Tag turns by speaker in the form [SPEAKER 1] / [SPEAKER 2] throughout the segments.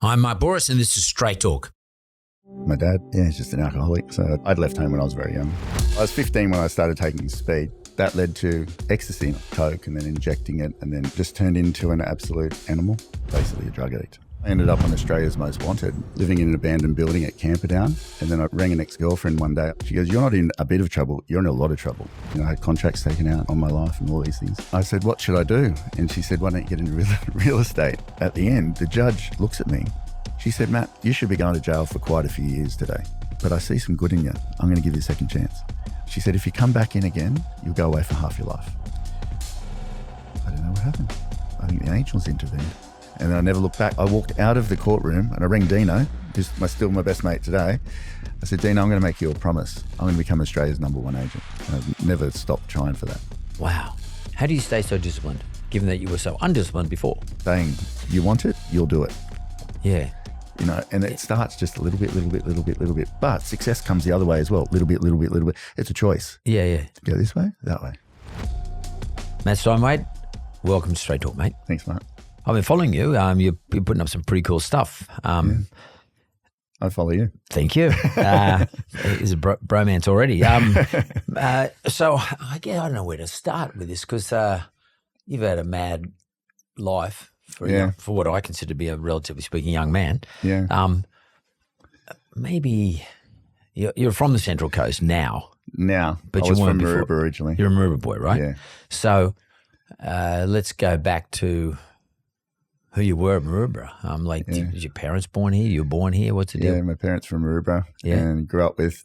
[SPEAKER 1] I'm Mark Boris, and this is Straight Talk.
[SPEAKER 2] My dad, he's just an alcoholic. So I'd left home when I was very young. I was 15 when I started taking speed. That led to ecstasy, coke, and then injecting it, and then just turned into an absolute animal, basically a drug addict. I ended up on Australia's Most Wanted, living in an abandoned building at Camperdown. And then I rang an ex-girlfriend one day. She goes, "You're not in a bit of trouble, you're in a lot of trouble." I had contracts taken out on my life and all these things. I said, "What should I do?" And she said, "Why don't you get into real estate?" At the end, the judge looks at me. She said, "Matt, you should be going to jail for quite a few years today, but I see some good in you. I'm going to give you a second chance." She said, "If you come back in again, you'll go away for half your life." I don't know what happened. I think the angels intervened. And then I never looked back. I walked out of the courtroom and I rang Dino, who's still my best mate today. I said, "Dino, I'm going to make you a promise. I'm going to become Australia's #1 agent." And I've never stopped trying for that.
[SPEAKER 1] Wow. How do you stay so disciplined, given that you were so undisciplined before?
[SPEAKER 2] Saying, you want it, you'll do it.
[SPEAKER 1] Yeah.
[SPEAKER 2] And it starts just a little bit. But success comes the other way as well. Little bit. It's a choice.
[SPEAKER 1] Yeah.
[SPEAKER 2] Go this way, that way.
[SPEAKER 1] Matt Steinwede, welcome to Straight Talk, mate.
[SPEAKER 2] Thanks, Mark.
[SPEAKER 1] I've been following you. You're putting up some pretty cool stuff.
[SPEAKER 2] I follow you.
[SPEAKER 1] Thank you. It's a bromance already. So I don't know where to start with this because you've had a mad life for what I consider to be a relatively speaking young man.
[SPEAKER 2] Yeah.
[SPEAKER 1] Maybe you're from the Central Coast now.
[SPEAKER 2] But I was from Maroubra originally.
[SPEAKER 1] You're a Maroubra boy, right?
[SPEAKER 2] Yeah.
[SPEAKER 1] So let's go back to who you were at Maroubra. Did your parents born here? You were born here? What's the deal?
[SPEAKER 2] Yeah, my parents from Maroubra.
[SPEAKER 1] Yeah.
[SPEAKER 2] And grew up with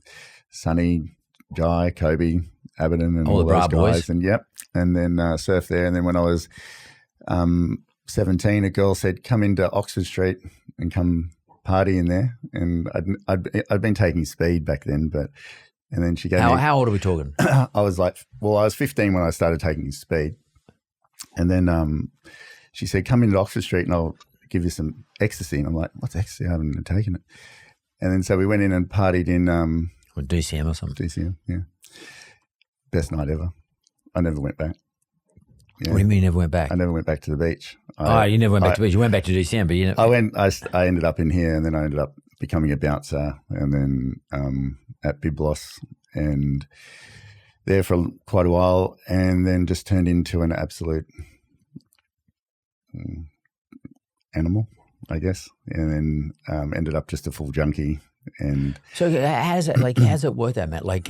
[SPEAKER 2] Sonny, Jai, Kobe, Abaddon, and all
[SPEAKER 1] the
[SPEAKER 2] those
[SPEAKER 1] bra boys.
[SPEAKER 2] guys. And and then surfed there. And then when I was 17, a girl said, "Come into Oxford Street and come party in there." And I'd been taking speed back then, and then she gave me.
[SPEAKER 1] How old are we talking?
[SPEAKER 2] I was 15 when I started taking speed. And then she said, "Come into Oxford Street and I'll give you some ecstasy." And I'm like, "What's ecstasy? I haven't even taken it." And then so we went in and partied in
[SPEAKER 1] With DCM or something?
[SPEAKER 2] DCM, yeah. Best night ever. I never went back. Yeah.
[SPEAKER 1] What do you mean you never went back?
[SPEAKER 2] I never went back to the beach.
[SPEAKER 1] You never went back to the beach. You went back to DCM, but you never...
[SPEAKER 2] I ended up in here, and then I ended up becoming a bouncer, and then at Biblos, and there for quite a while, and then just turned into an absolute animal, I guess, and then ended up just a full junkie. And
[SPEAKER 1] so how's it worked out, Matt? What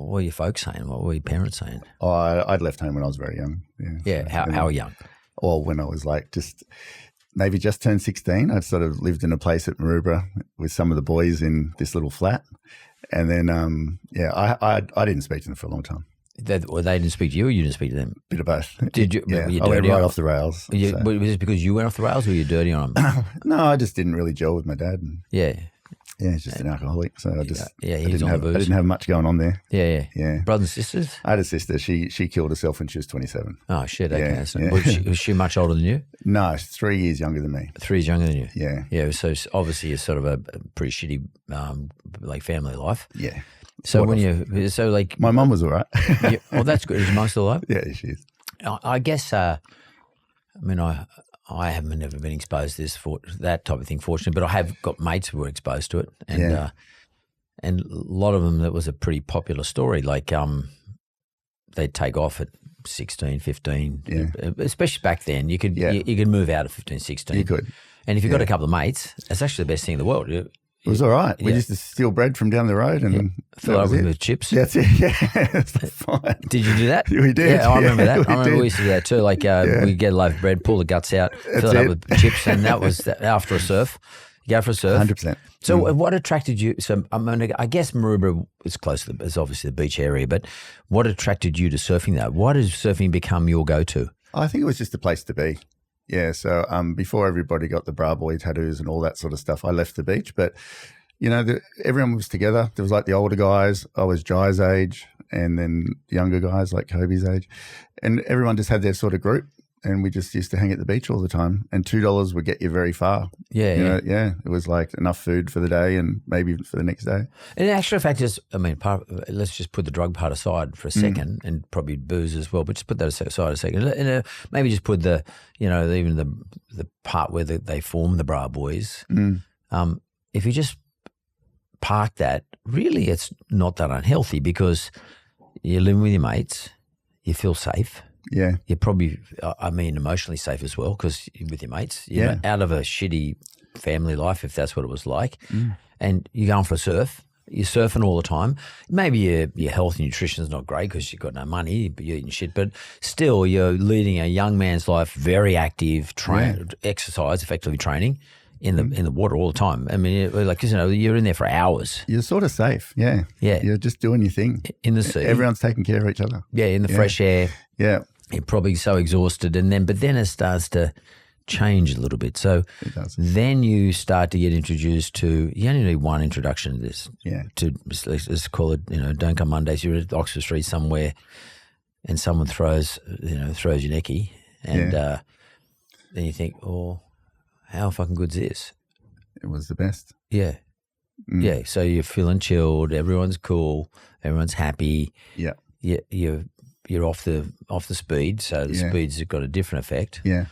[SPEAKER 1] were your folks saying? What were your parents saying?
[SPEAKER 2] I'd left home when I was very young.
[SPEAKER 1] Yeah. How young?
[SPEAKER 2] Well, when I was maybe just turned 16, I'd sort of lived in a place at Maroubra with some of the boys in this little flat. And then, I didn't speak to them for a long time.
[SPEAKER 1] They didn't speak to you, or you didn't speak to them?
[SPEAKER 2] Bit of both.
[SPEAKER 1] Did you?
[SPEAKER 2] Yeah, I went right off the rails.
[SPEAKER 1] Was it because you went off the rails, or were you dirty on them?
[SPEAKER 2] No, I just didn't really gel with my dad.
[SPEAKER 1] Yeah.
[SPEAKER 2] Yeah, he's just an alcoholic. So I
[SPEAKER 1] didn't
[SPEAKER 2] have much going on there.
[SPEAKER 1] Yeah. Brothers and sisters?
[SPEAKER 2] I had a sister. She killed herself when she was 27.
[SPEAKER 1] Oh, shit. Okay.
[SPEAKER 2] Yeah,
[SPEAKER 1] So
[SPEAKER 2] yeah.
[SPEAKER 1] Was she much older than you?
[SPEAKER 2] No, she's 3 years younger than me.
[SPEAKER 1] 3 years younger than you?
[SPEAKER 2] Yeah.
[SPEAKER 1] Yeah. So obviously it's sort of a pretty shitty family life.
[SPEAKER 2] Yeah.
[SPEAKER 1] So
[SPEAKER 2] my mum was all right.
[SPEAKER 1] Well, that's good. Is your mum still alive?
[SPEAKER 2] Yeah, she is.
[SPEAKER 1] I guess, I haven't never been exposed to this for that type of thing, fortunately, but I have got mates who were exposed to it, and a lot of them, that was a pretty popular story. They'd take off at 16, 15, especially back then. You could move out at 15, 16.
[SPEAKER 2] You could,
[SPEAKER 1] and if you've got a couple of mates, that's actually the best thing in the world.
[SPEAKER 2] It was all right. We used to steal bread from down the road and
[SPEAKER 1] fill it up with chips.
[SPEAKER 2] That's it. Yeah, it's fine.
[SPEAKER 1] Did you do that?
[SPEAKER 2] We did.
[SPEAKER 1] Yeah, I remember that. I remember we used to do that too. We'd get a loaf of bread, pull the guts out, fill it up with chips, and that was after a surf. You go for a surf.
[SPEAKER 2] 100%.
[SPEAKER 1] So what attracted you? So I guess Maroubra is close to it's obviously the beach area, but what attracted you to surfing though? Why did surfing become your go-to?
[SPEAKER 2] I think it was just a place to be. Yeah, so before everybody got the bra boy tattoos and all that sort of stuff, I left the beach, but everyone was together. There was the older guys. I was Jai's age, and then younger guys like Kobe's age, and everyone just had their sort of group. and we just used to hang at the beach all the time. And $2 would get you very far.
[SPEAKER 1] Yeah,
[SPEAKER 2] It was like enough food for the day and maybe for the next day.
[SPEAKER 1] And the actual fact is, I mean, let's just put the drug part aside for a second, and probably booze as well. But just put that aside a second, and maybe just put the, even the part where they form the Bra Boys. If you just park that, really, it's not that unhealthy because you're living with your mates, you feel safe.
[SPEAKER 2] Yeah.
[SPEAKER 1] You're probably, emotionally safe as well because you're with your mates. You're out of a shitty family life, if that's what it was like, and you're going for a surf. You're surfing all the time. Maybe your health and nutrition is not great because you've got no money, but you're eating shit. But still, you're leading a young man's life, very active, exercise, effectively training in the water all the time. I mean, you're in there for hours.
[SPEAKER 2] You're sort of safe. Yeah. You're just doing your thing
[SPEAKER 1] in the sea.
[SPEAKER 2] Everyone's taking care of each other.
[SPEAKER 1] Yeah, in the fresh air.
[SPEAKER 2] Yeah.
[SPEAKER 1] You're probably so exhausted, but then it starts to change a little bit. So then you start to get introduced to, you only need one introduction to this. Yeah. Let's call it, don't come Mondays, you're at Oxford Street somewhere and someone throws your necky and then you think, oh, how fucking good's this?
[SPEAKER 2] It was the best.
[SPEAKER 1] Yeah. Yeah. So you're feeling chilled, everyone's cool, everyone's happy.
[SPEAKER 2] Yeah.
[SPEAKER 1] You're off the speed, so the speed's got a different effect.
[SPEAKER 2] Yeah.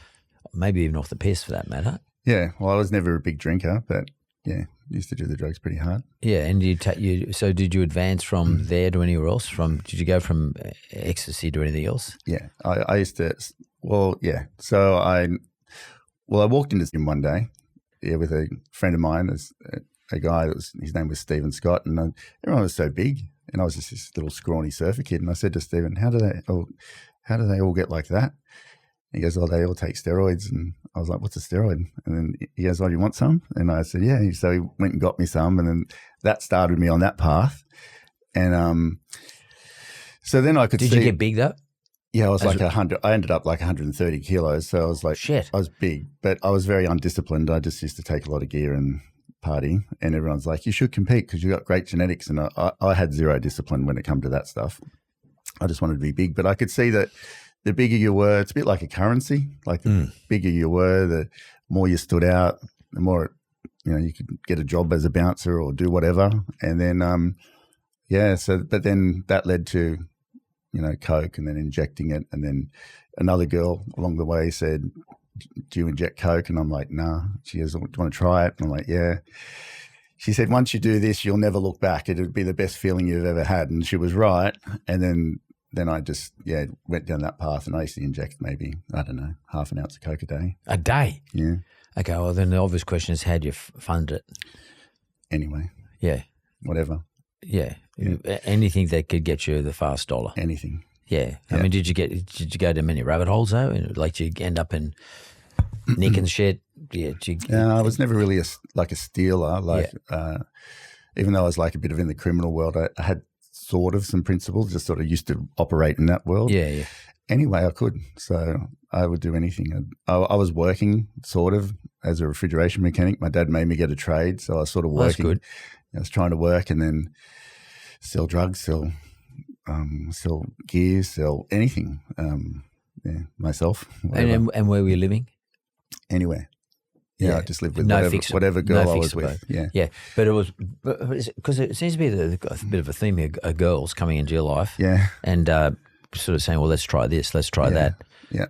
[SPEAKER 1] Maybe even off the piss for that matter.
[SPEAKER 2] Yeah. Well, I was never a big drinker, but used to do the drugs pretty hard. Yeah.
[SPEAKER 1] And so did you advance from there to anywhere else? Did you go from ecstasy to anything else?
[SPEAKER 2] Yeah. I used to, So I walked into him one day, with a friend of mine, as a guy his name was Stephen Scott, and everyone was so big, and I was just this little scrawny surfer kid, and I said to Stephen, how do they all get like that? He goes, oh, they all take steroids, and I was like, what's a steroid? And then he goes, oh, do you want some? And I said, yeah. So he went and got me some, and then that started me on that path, and so then I could see.
[SPEAKER 1] Did you get big though?
[SPEAKER 2] Yeah, I was like 100. I ended up like 130 kilos. So I was like,
[SPEAKER 1] shit.
[SPEAKER 2] I was big, but I was very undisciplined. I just used to take a lot of gear and party. And everyone's like, you should compete because you got great genetics. And I had zero discipline when it come to that stuff. I just wanted to be big. But I could see that the bigger you were, it's a bit like a currency. Like the bigger you were, the more you stood out, the more, you could get a job as a bouncer or do whatever. And then, but then that led to, Coke and then injecting it. And then another girl along the way said, do you inject Coke? And I'm like, nah. She goes, do you want to try it? And I'm like, yeah. She said, once you do this, you'll never look back. It would be the best feeling you've ever had. And she was right. And then I just, went down that path, and I used to inject maybe, I don't know, half an ounce of Coke a day.
[SPEAKER 1] A day?
[SPEAKER 2] Yeah.
[SPEAKER 1] Okay, well, then the obvious question is, how do you fund it?
[SPEAKER 2] Anyway.
[SPEAKER 1] Yeah.
[SPEAKER 2] Whatever.
[SPEAKER 1] Yeah. Anything that could get you the fast dollar.
[SPEAKER 2] Anything.
[SPEAKER 1] Yeah. I mean, did you go to many rabbit holes though? Like, did you end up in Nick and shit? Yeah.
[SPEAKER 2] I was never really a stealer. Even though I was like a bit of in the criminal world, I had sort of some principles, just sort of used to operate in that world.
[SPEAKER 1] Yeah.
[SPEAKER 2] Anyway, I could. So I would do anything. I was working sort of as a refrigeration mechanic. My dad made me get a trade, so I was sort of working.
[SPEAKER 1] That's good.
[SPEAKER 2] I was trying to work and then sell drugs, sell gear, sell anything. Myself.
[SPEAKER 1] And where were you living?
[SPEAKER 2] Anywhere. Yeah, I just lived with whatever girl I was with.
[SPEAKER 1] Yeah. But it was because it seems to be a bit of a theme here, girls coming into your life.
[SPEAKER 2] Yeah.
[SPEAKER 1] And sort of saying, well, let's try this, let's try that.
[SPEAKER 2] Yeah.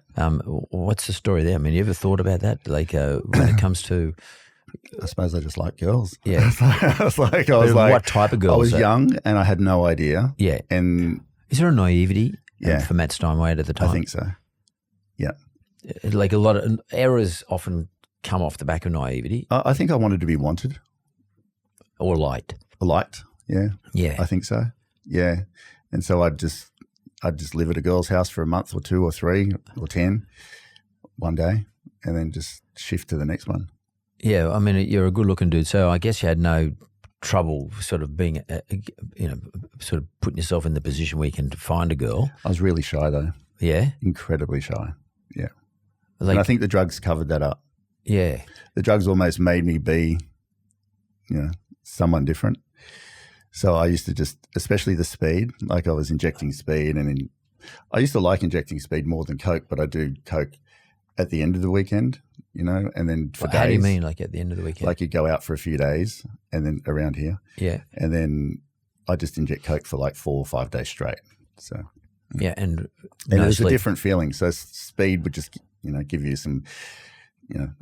[SPEAKER 1] What's the story there? I mean, you ever thought about that? Like when it comes to,
[SPEAKER 2] I suppose I just like girls.
[SPEAKER 1] Yeah.
[SPEAKER 2] I was like, what
[SPEAKER 1] type of girls?
[SPEAKER 2] I was young and I had no idea.
[SPEAKER 1] Yeah.
[SPEAKER 2] And
[SPEAKER 1] is there a naivety for Matt Steinwede at the time?
[SPEAKER 2] I think so. Yeah.
[SPEAKER 1] Like a lot of errors often come off the back of naivety.
[SPEAKER 2] I think I wanted to be wanted.
[SPEAKER 1] Or liked.
[SPEAKER 2] Liked, yeah.
[SPEAKER 1] Yeah.
[SPEAKER 2] I think so. Yeah. And so I'd just live at a girl's house for a month or 2 or 3 or 10 one day and then just shift to the next one.
[SPEAKER 1] Yeah, I mean, you're a good-looking dude, so I guess you had no trouble sort of being, sort of putting yourself in the position where you can find a girl.
[SPEAKER 2] I was really shy though.
[SPEAKER 1] Yeah?
[SPEAKER 2] Incredibly shy, yeah. And I think the drugs covered that up.
[SPEAKER 1] Yeah.
[SPEAKER 2] The drugs almost made me be, someone different. So I used to just, especially the speed, like I was injecting speed I used to like injecting speed more than Coke, but I do Coke at the end of the weekend, and then for days.
[SPEAKER 1] How do you mean, like at the end of the weekend?
[SPEAKER 2] Like you go out for a few days and then around here.
[SPEAKER 1] Yeah.
[SPEAKER 2] And then I just inject coke for like 4 or 5 days straight. So
[SPEAKER 1] yeah, and
[SPEAKER 2] it was a different feeling. So speed would just, give you some,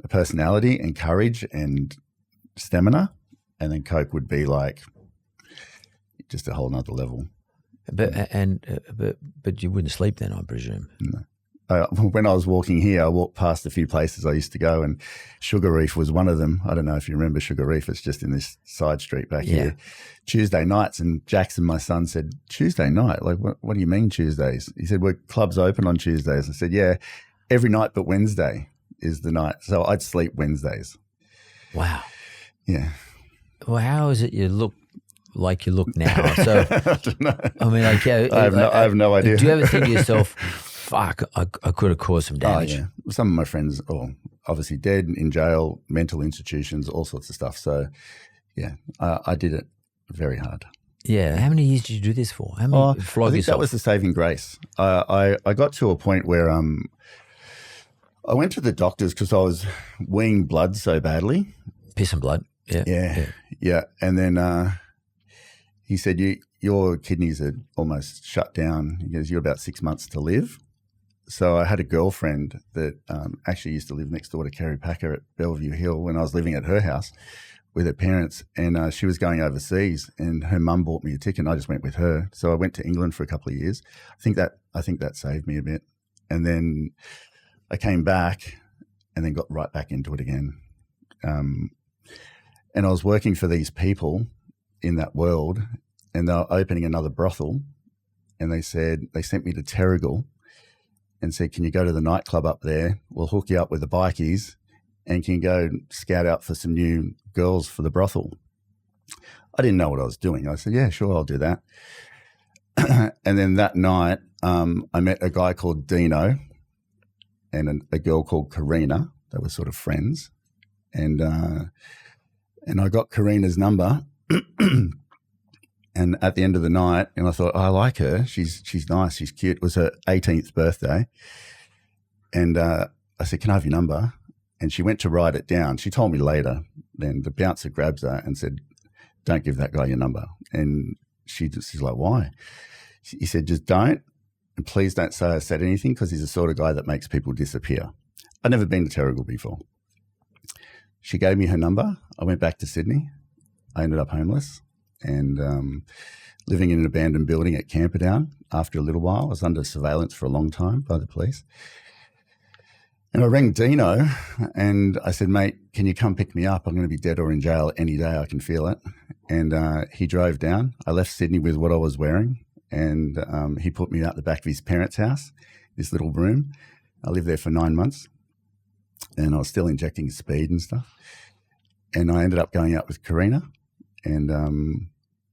[SPEAKER 2] a personality and courage and stamina, and then coke would be like just a whole nother level.
[SPEAKER 1] But you wouldn't sleep then, I presume.
[SPEAKER 2] No. When I was walking here, I walked past a few places I used to go, and Sugar Reef was one of them. I don't know if you remember Sugar Reef. It's just in this side street back here. Tuesday nights, and Jackson, my son, said, Tuesday night? Like, what do you mean Tuesdays? He said, well, clubs open on Tuesdays. I said, yeah, every night but Wednesday is the night. So I'd sleep Wednesdays.
[SPEAKER 1] Wow.
[SPEAKER 2] Yeah.
[SPEAKER 1] Well, how is it you look like you look now? So
[SPEAKER 2] I don't know.
[SPEAKER 1] I mean, like, yeah,
[SPEAKER 2] I have no idea.
[SPEAKER 1] Do you ever think to yourself, fuck, I could have caused some damage?
[SPEAKER 2] Oh, yeah. Some of my friends are obviously dead, in jail, mental institutions, all sorts of stuff. So, yeah, I did it very hard.
[SPEAKER 1] Yeah. How many years did you do this for? How many
[SPEAKER 2] I think
[SPEAKER 1] yourself?
[SPEAKER 2] that was the saving grace. I got to a point where I went to the doctors because I was weeing blood so badly.
[SPEAKER 1] Piss and blood.
[SPEAKER 2] Yeah. And then he said, your kidneys are almost shut down. He goes, you're about 6 months to live. So I had a girlfriend that actually used to live next door to Kerry Packer at Bellevue Hill when I was living at her house with her parents, and she was going overseas, and her mum bought me a ticket, and I just went with her. So I went to England for a couple of years. I think that saved me a bit. And then I came back and then got right back into it again. And I was working for these people in that world, and they were opening another brothel, and they sent me to Terrigal and said, can you go to the nightclub up there? We'll hook you up with the bikies, and can you go scout out for some new girls for the brothel? I didn't know what I was doing. I said, yeah, sure, I'll do that. And then that night, I met a guy called Dino and a girl called Karina. They were sort of friends. And I got Karina's number. And at the end of the night, and I thought, I like her. She's nice. She's cute. It was her 18th birthday. And I said, can I have your number? And she went to write it down. She told me later. Then the bouncer grabs her and said, don't give that guy your number. And she's like, why? He said, just don't. And please don't say I said anything, because he's the sort of guy that makes people disappear. I'd never been to Terrigal before. She gave me her number. I went back to Sydney. I ended up homeless and living in an abandoned building at Camperdown. After a little while, I was under surveillance for a long time by the police. And I rang Dino and I said, mate, can you come pick me up? I'm going to be dead or in jail any day. I can feel it. And he drove down. I left Sydney with what I was wearing, and he put me out the back of his parents' house, this little room. I lived there for 9 months, and I was still injecting speed and stuff. And I ended up going out with Karina, and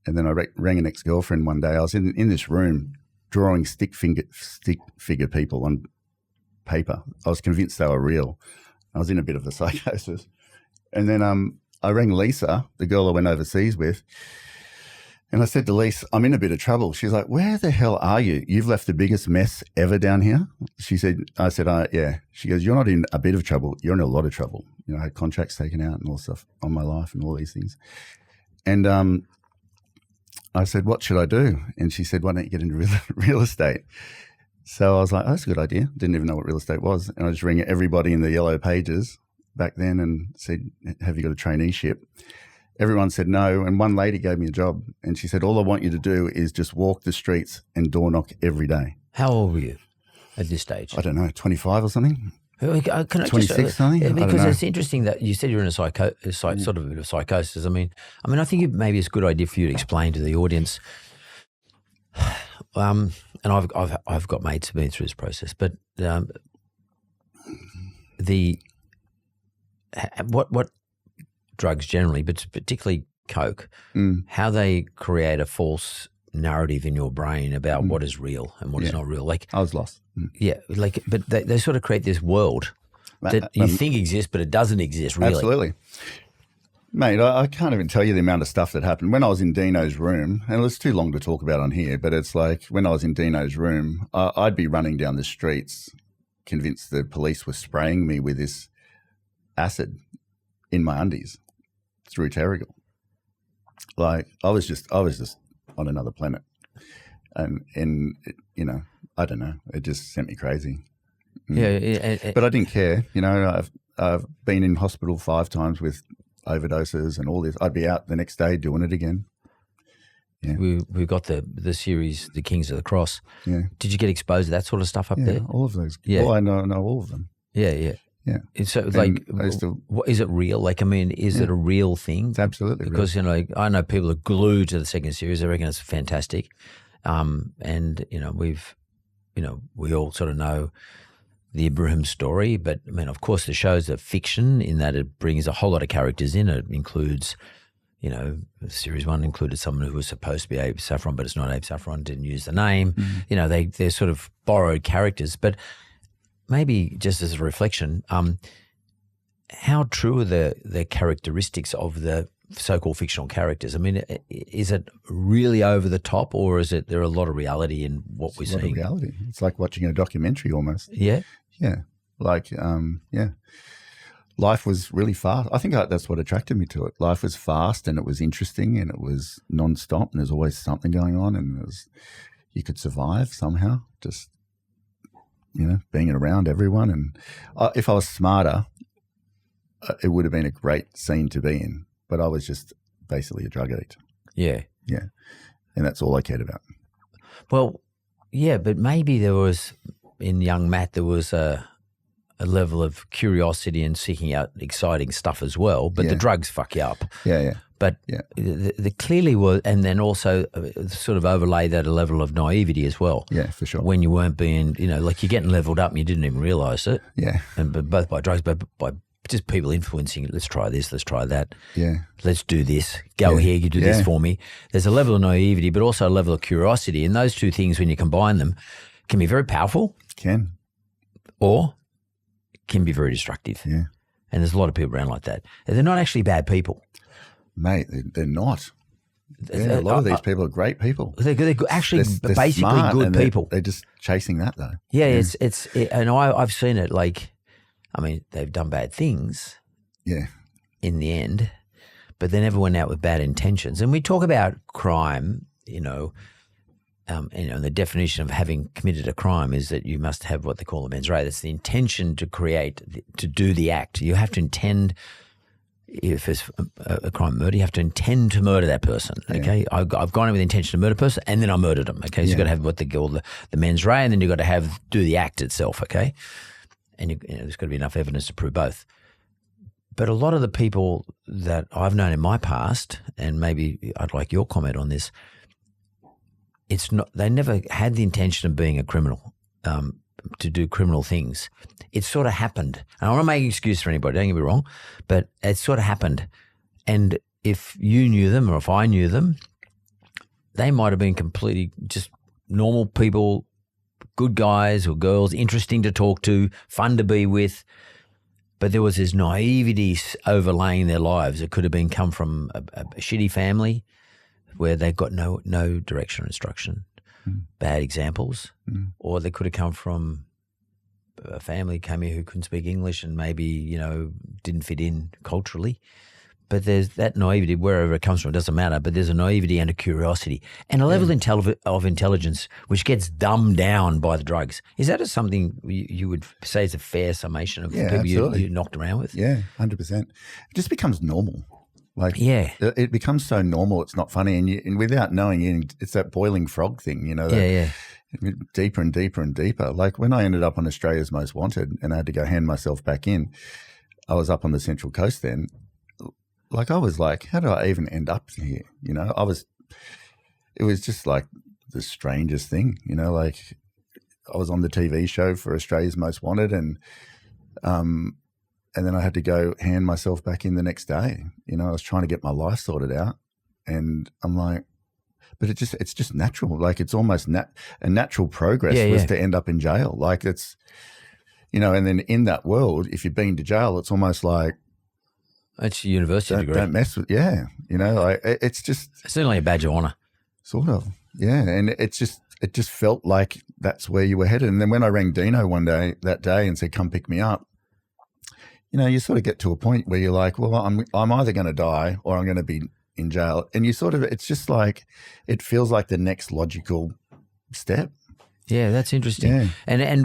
[SPEAKER 2] then I rang an ex-girlfriend one day. I was in this room drawing stick figure people on paper. I was convinced they were real. I was in a bit of a psychosis. And then I rang Lisa, the girl I went overseas with, and I said to Lisa, I'm in a bit of trouble. She's like, where the hell are you? You've left the biggest mess ever down here. I said, yeah. She goes, you're not in a bit of trouble. You're in a lot of trouble. I had contracts taken out and all stuff on my life and all these things. And I said, what should I do? And she said, why don't you get into real estate? So I was like, oh, that's a good idea. Didn't even know what real estate was. And I just rang everybody in the yellow pages back then and said, have you got a traineeship? Everyone said no. And one lady gave me a job, and she said, all I want you to do is just walk the streets and door knock every day.
[SPEAKER 1] How old were you at this stage?
[SPEAKER 2] I don't know, 25 or something.
[SPEAKER 1] Can I
[SPEAKER 2] 26 something?
[SPEAKER 1] Because it's interesting that you said you're in a sort of a bit of psychosis. I mean, I think maybe it's a good idea for you to explain to the audience. And I've got mates who've been through this process, but what drugs generally, but particularly coke, how they create a false narrative in your brain about what is real and what is not real. Like
[SPEAKER 2] I was lost.
[SPEAKER 1] Yeah, but they sort of create this world that you think exists, but it doesn't exist really.
[SPEAKER 2] Absolutely. Mate, I can't even tell you the amount of stuff that happened. When I was in Dino's room, and it's too long to talk about on here, but it's like when I was in Dino's room, I'd be running down the streets convinced the police were spraying me with this acid in my undies through Terrigal. Like I was just on another planet, and you know, I don't know, it just sent me crazy. But I didn't care. You know, I've been in hospital 5 times with overdoses and all this. I'd be out the next day doing it again. Yeah.
[SPEAKER 1] We've got the series, The Kings of the Cross.
[SPEAKER 2] Yeah.
[SPEAKER 1] Did you get exposed to that sort of stuff up there?
[SPEAKER 2] All of those.
[SPEAKER 1] Yeah.
[SPEAKER 2] Well, I know all of them.
[SPEAKER 1] Yeah.
[SPEAKER 2] Yeah.
[SPEAKER 1] And so, like, is it real? Like, I mean, is it a real thing?
[SPEAKER 2] It's absolutely
[SPEAKER 1] because
[SPEAKER 2] real.
[SPEAKER 1] You know, I know people are glued to the second series. I reckon it's fantastic. And you know, we all sort of know the Ibrahim story, but I mean, of course, the show's a fiction in that it brings a whole lot of characters in. It includes, you know, series 1 included someone who was supposed to be Abe Saffron, but it's not Abe Saffron, didn't use the name. Mm-hmm. You know, they're sort of borrowed characters. But maybe just as a reflection, how true are the characteristics of the so-called fictional characters? I mean, is it really over the top, or is it there are a lot of reality in what we're seeing?
[SPEAKER 2] A lot of reality. It's like watching a documentary almost.
[SPEAKER 1] Yeah?
[SPEAKER 2] Yeah. Like, life was really fast. I think that's what attracted me to it. Life was fast and it was interesting and it was non-stop and there's always something going on and you could survive somehow, just, you know, being around everyone. And if I was smarter, it would have been a great scene to be in, but I was just basically a drug addict.
[SPEAKER 1] Yeah.
[SPEAKER 2] Yeah. And that's all I cared about.
[SPEAKER 1] Well, yeah, but maybe there was, in young Matt, there was a level of curiosity and seeking out exciting stuff as well, but the drugs fuck you up.
[SPEAKER 2] Yeah.
[SPEAKER 1] But the clearly was, and then also sort of overlay that a level of naivety as well.
[SPEAKER 2] Yeah, for sure.
[SPEAKER 1] When you weren't being, you know, like you're getting leveled up and you didn't even realise it.
[SPEAKER 2] Yeah.
[SPEAKER 1] And both by drugs, but by just people influencing it. Let's try this, let's try that.
[SPEAKER 2] Yeah.
[SPEAKER 1] Let's do this. Go here, you do this for me. There's a level of naivety, but also a level of curiosity. And those two things, when you combine them, can be very powerful.
[SPEAKER 2] Can. Or
[SPEAKER 1] can be very destructive.
[SPEAKER 2] Yeah.
[SPEAKER 1] And there's a lot of people around like that. They're not actually bad people.
[SPEAKER 2] Mate, they're not. Yeah, a lot of these people are great people.
[SPEAKER 1] They're actually
[SPEAKER 2] they're
[SPEAKER 1] basically good people.
[SPEAKER 2] They're just chasing that though.
[SPEAKER 1] Yeah. And I've seen it, like, I mean, they've done bad things.
[SPEAKER 2] Yeah.
[SPEAKER 1] In the end, but they never went out with bad intentions. And we talk about crime, the definition of having committed a crime is that you must have what they call a mens rea. That's the intention to do the act. You have to intend, if it's a crime murder, you have to intend to murder that person, okay? Yeah. I've gone in with the intention to murder a person and then I murdered them, okay? So you've got to have what they call the mens rea and then you've got to do the act itself, okay? And there's got to be enough evidence to prove both. But a lot of the people that I've known in my past, and maybe I'd like your comment on this, they never had the intention of being a criminal, to do criminal things. It sort of happened. And I don't want to make an excuse for anybody, don't get me wrong, but it sort of happened. And if you knew them or if I knew them, they might have been completely just normal people, good guys or girls, interesting to talk to, fun to be with. But there was this naivety overlaying their lives. It could have come from a shitty family where they got no direction or instruction, bad examples, or they could have come from a family came here who couldn't speak English and maybe, didn't fit in culturally. But there's that naivety, wherever it comes from, it doesn't matter, but there's a naivety and a curiosity and a level of intelligence which gets dumbed down by the drugs. Is that something you would say is a fair summation of people you knocked around with?
[SPEAKER 2] Yeah, 100%. It just becomes normal. Like, it becomes so normal, it's not funny. And without knowing, it's that boiling frog thing, deeper and deeper and deeper. Like when I ended up on Australia's Most Wanted and I had to go hand myself back in, I was up on the Central Coast then. Like I was like, how do I even end up here? It was just like the strangest thing, like I was on the TV show for Australia's Most Wanted and then I had to go hand myself back in the next day. I was trying to get my life sorted out and I'm like, but it's just natural. Like it's almost a natural progress was to end up in jail. Like it's, and then in that world, if you've been to jail, it's almost like,
[SPEAKER 1] it's a university degree.
[SPEAKER 2] Don't mess with, like it's just.
[SPEAKER 1] It's certainly a badge of honour.
[SPEAKER 2] Sort of, yeah. And it's just it just felt like that's where you were headed. And then when I rang Dino that day and said, come pick me up, you sort of get to a point where you're like, well, I'm either going to die or I'm going to be in jail. And you sort of, it's just like, it feels like the next logical step.
[SPEAKER 1] Yeah, that's interesting.
[SPEAKER 2] Yeah.
[SPEAKER 1] And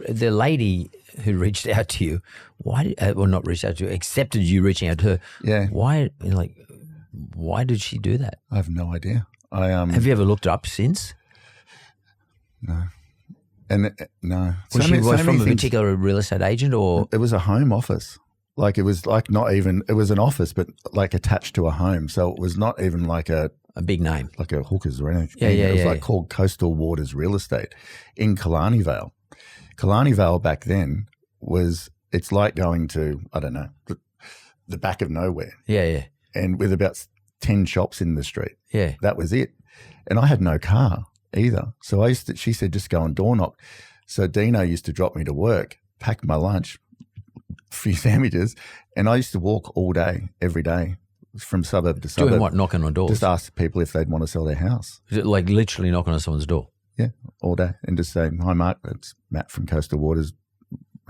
[SPEAKER 1] the lady who reached out to you, not reached out to you, accepted you reaching out to her.
[SPEAKER 2] Yeah.
[SPEAKER 1] Why did she do that?
[SPEAKER 2] I have no idea.
[SPEAKER 1] Have you ever looked it up since?
[SPEAKER 2] No. And no.
[SPEAKER 1] Was she from a particular real estate agent, or?
[SPEAKER 2] It was a home office. Like it was like not even, it was an office, but like attached to a home. So it was not even like a
[SPEAKER 1] big name.
[SPEAKER 2] Like a Hookers or anything.
[SPEAKER 1] Yeah,
[SPEAKER 2] it was called Coastal Waters Real Estate in Killarney Vale. Killarney Vale back then it's like going to, I don't know, the back of nowhere.
[SPEAKER 1] Yeah.
[SPEAKER 2] And with about 10 shops in the street.
[SPEAKER 1] Yeah.
[SPEAKER 2] That was it. And I had no car either. So she said, just go and door knock. So Dino used to drop me to work, pack my lunch, a few sandwiches, and I used to walk all day, every day, from suburb to suburb.
[SPEAKER 1] Doing what? Knocking on doors?
[SPEAKER 2] Just ask people if they'd want to sell their house.
[SPEAKER 1] Is it like literally knocking on someone's door?
[SPEAKER 2] Yeah, all day. And just saying, hi, Mark, it's Matt from Coastal Waters.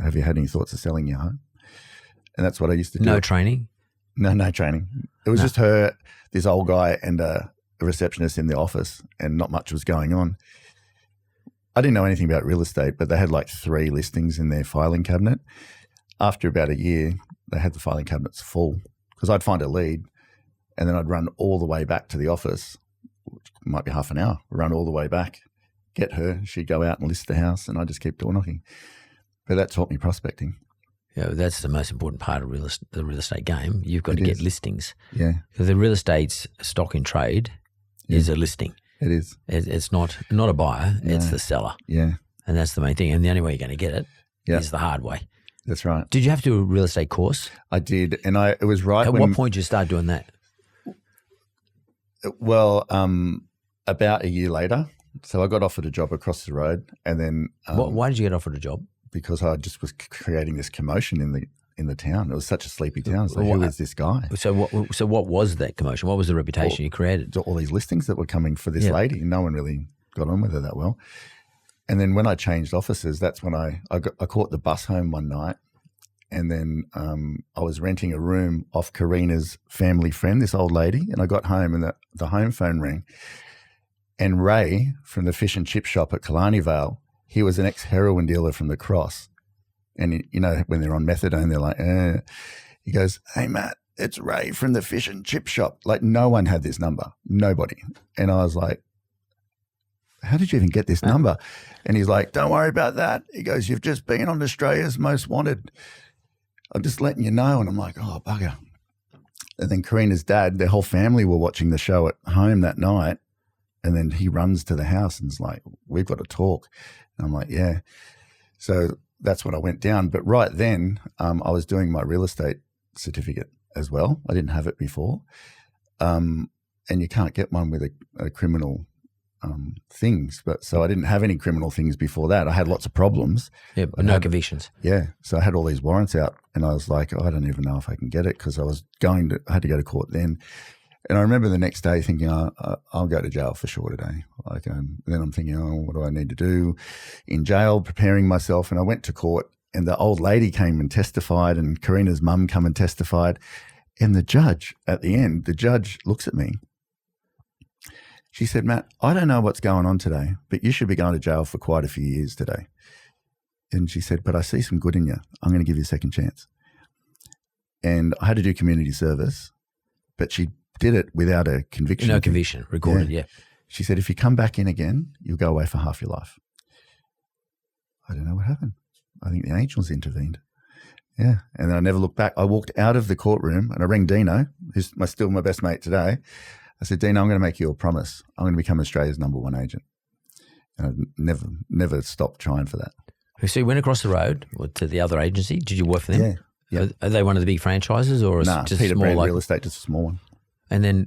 [SPEAKER 2] Have you had any thoughts of selling your home? And that's what I used to do.
[SPEAKER 1] No training?
[SPEAKER 2] No training. It was just her, this old guy, and a receptionist in the office, and not much was going on. I didn't know anything about real estate, but they had like 3 listings in their filing cabinet. After about a year, they had the filing cabinets full because I'd find a lead and then I'd run all the way back to the office, which might be half an hour, run all the way back, get her, she'd go out and list the house, and I'd just keep door knocking. But that taught me prospecting.
[SPEAKER 1] Yeah, that's the most important part of the real estate game. You've got to get listings.
[SPEAKER 2] Yeah.
[SPEAKER 1] Because the real estate's stock in trade is a listing.
[SPEAKER 2] It is.
[SPEAKER 1] It's not a buyer, it's the seller.
[SPEAKER 2] Yeah.
[SPEAKER 1] And that's the main thing. And the only way you're going to get it is the hard way.
[SPEAKER 2] That's right.
[SPEAKER 1] Did you have to do a real estate course?
[SPEAKER 2] I did. And it was right
[SPEAKER 1] At
[SPEAKER 2] when...
[SPEAKER 1] what point did you start doing that?
[SPEAKER 2] Well, about a year later. So I got offered a job across the road, and then...
[SPEAKER 1] why did you get offered a job?
[SPEAKER 2] Because I just was creating this commotion in the town. It was such a sleepy town. So who is this guy?
[SPEAKER 1] So what was that commotion? What was the reputation you created?
[SPEAKER 2] All these listings that were coming for this lady. No one really got on with her that well. And then when I changed offices, that's when I caught the bus home one night, and then I was renting a room off Karina's family friend, this old lady, and I got home and the home phone rang. And Ray from the fish and chip shop at Killarney Vale, he was an ex-heroin dealer from the Cross. And, when they're on methadone, they're like, He goes, hey, Matt, it's Ray from the fish and chip shop. Like, no one had this number. Nobody. And I was like, how did you even get this number? And he's like, don't worry about that. He goes, you've just been on Australia's Most Wanted. I'm just letting you know. And I'm like, oh, bugger. And then Karina's dad, their whole family were watching the show at home that night. And then he runs to the house and is like, we've got to talk. And I'm like, yeah. So that's when I went down. But right then, I was doing my real estate certificate as well. I didn't have it before. And you can't get one with a criminal things. But so I didn't have any criminal things before that. I had lots of problems.
[SPEAKER 1] Yeah, but no convictions.
[SPEAKER 2] Yeah. So I had all these warrants out, and I was like, I don't even know if I can get it, because I had to go to court then. And I remember the next day thinking, I'll go to jail for sure today. Then I'm thinking, what do I need to do in jail, preparing myself. And I went to court, and the old lady came and testified, and Karina's mum come and testified. And the judge at the end, looks at me. She said, Matt, I don't know what's going on today, but you should be going to jail for quite a few years today. And she said, but I see some good in you. I'm going to give you a second chance. And I had to do community service, but she did it without a conviction.
[SPEAKER 1] No conviction, recorded, yeah.
[SPEAKER 2] She said, if you come back in again, you'll go away for half your life. I don't know what happened. I think the angels intervened. Yeah. And then I never looked back. I walked out of the courtroom and I rang Dino, who's still my best mate today. I said, Dino, I'm going to make you a promise. I'm going to become Australia's #1 agent. And I never stopped trying for that.
[SPEAKER 1] So you went across the road to the other agency. Did you work for them?
[SPEAKER 2] Yeah.
[SPEAKER 1] Are they one of the big franchises, or just
[SPEAKER 2] Peter
[SPEAKER 1] small?
[SPEAKER 2] Brand Real Estate, just a small one.
[SPEAKER 1] And then,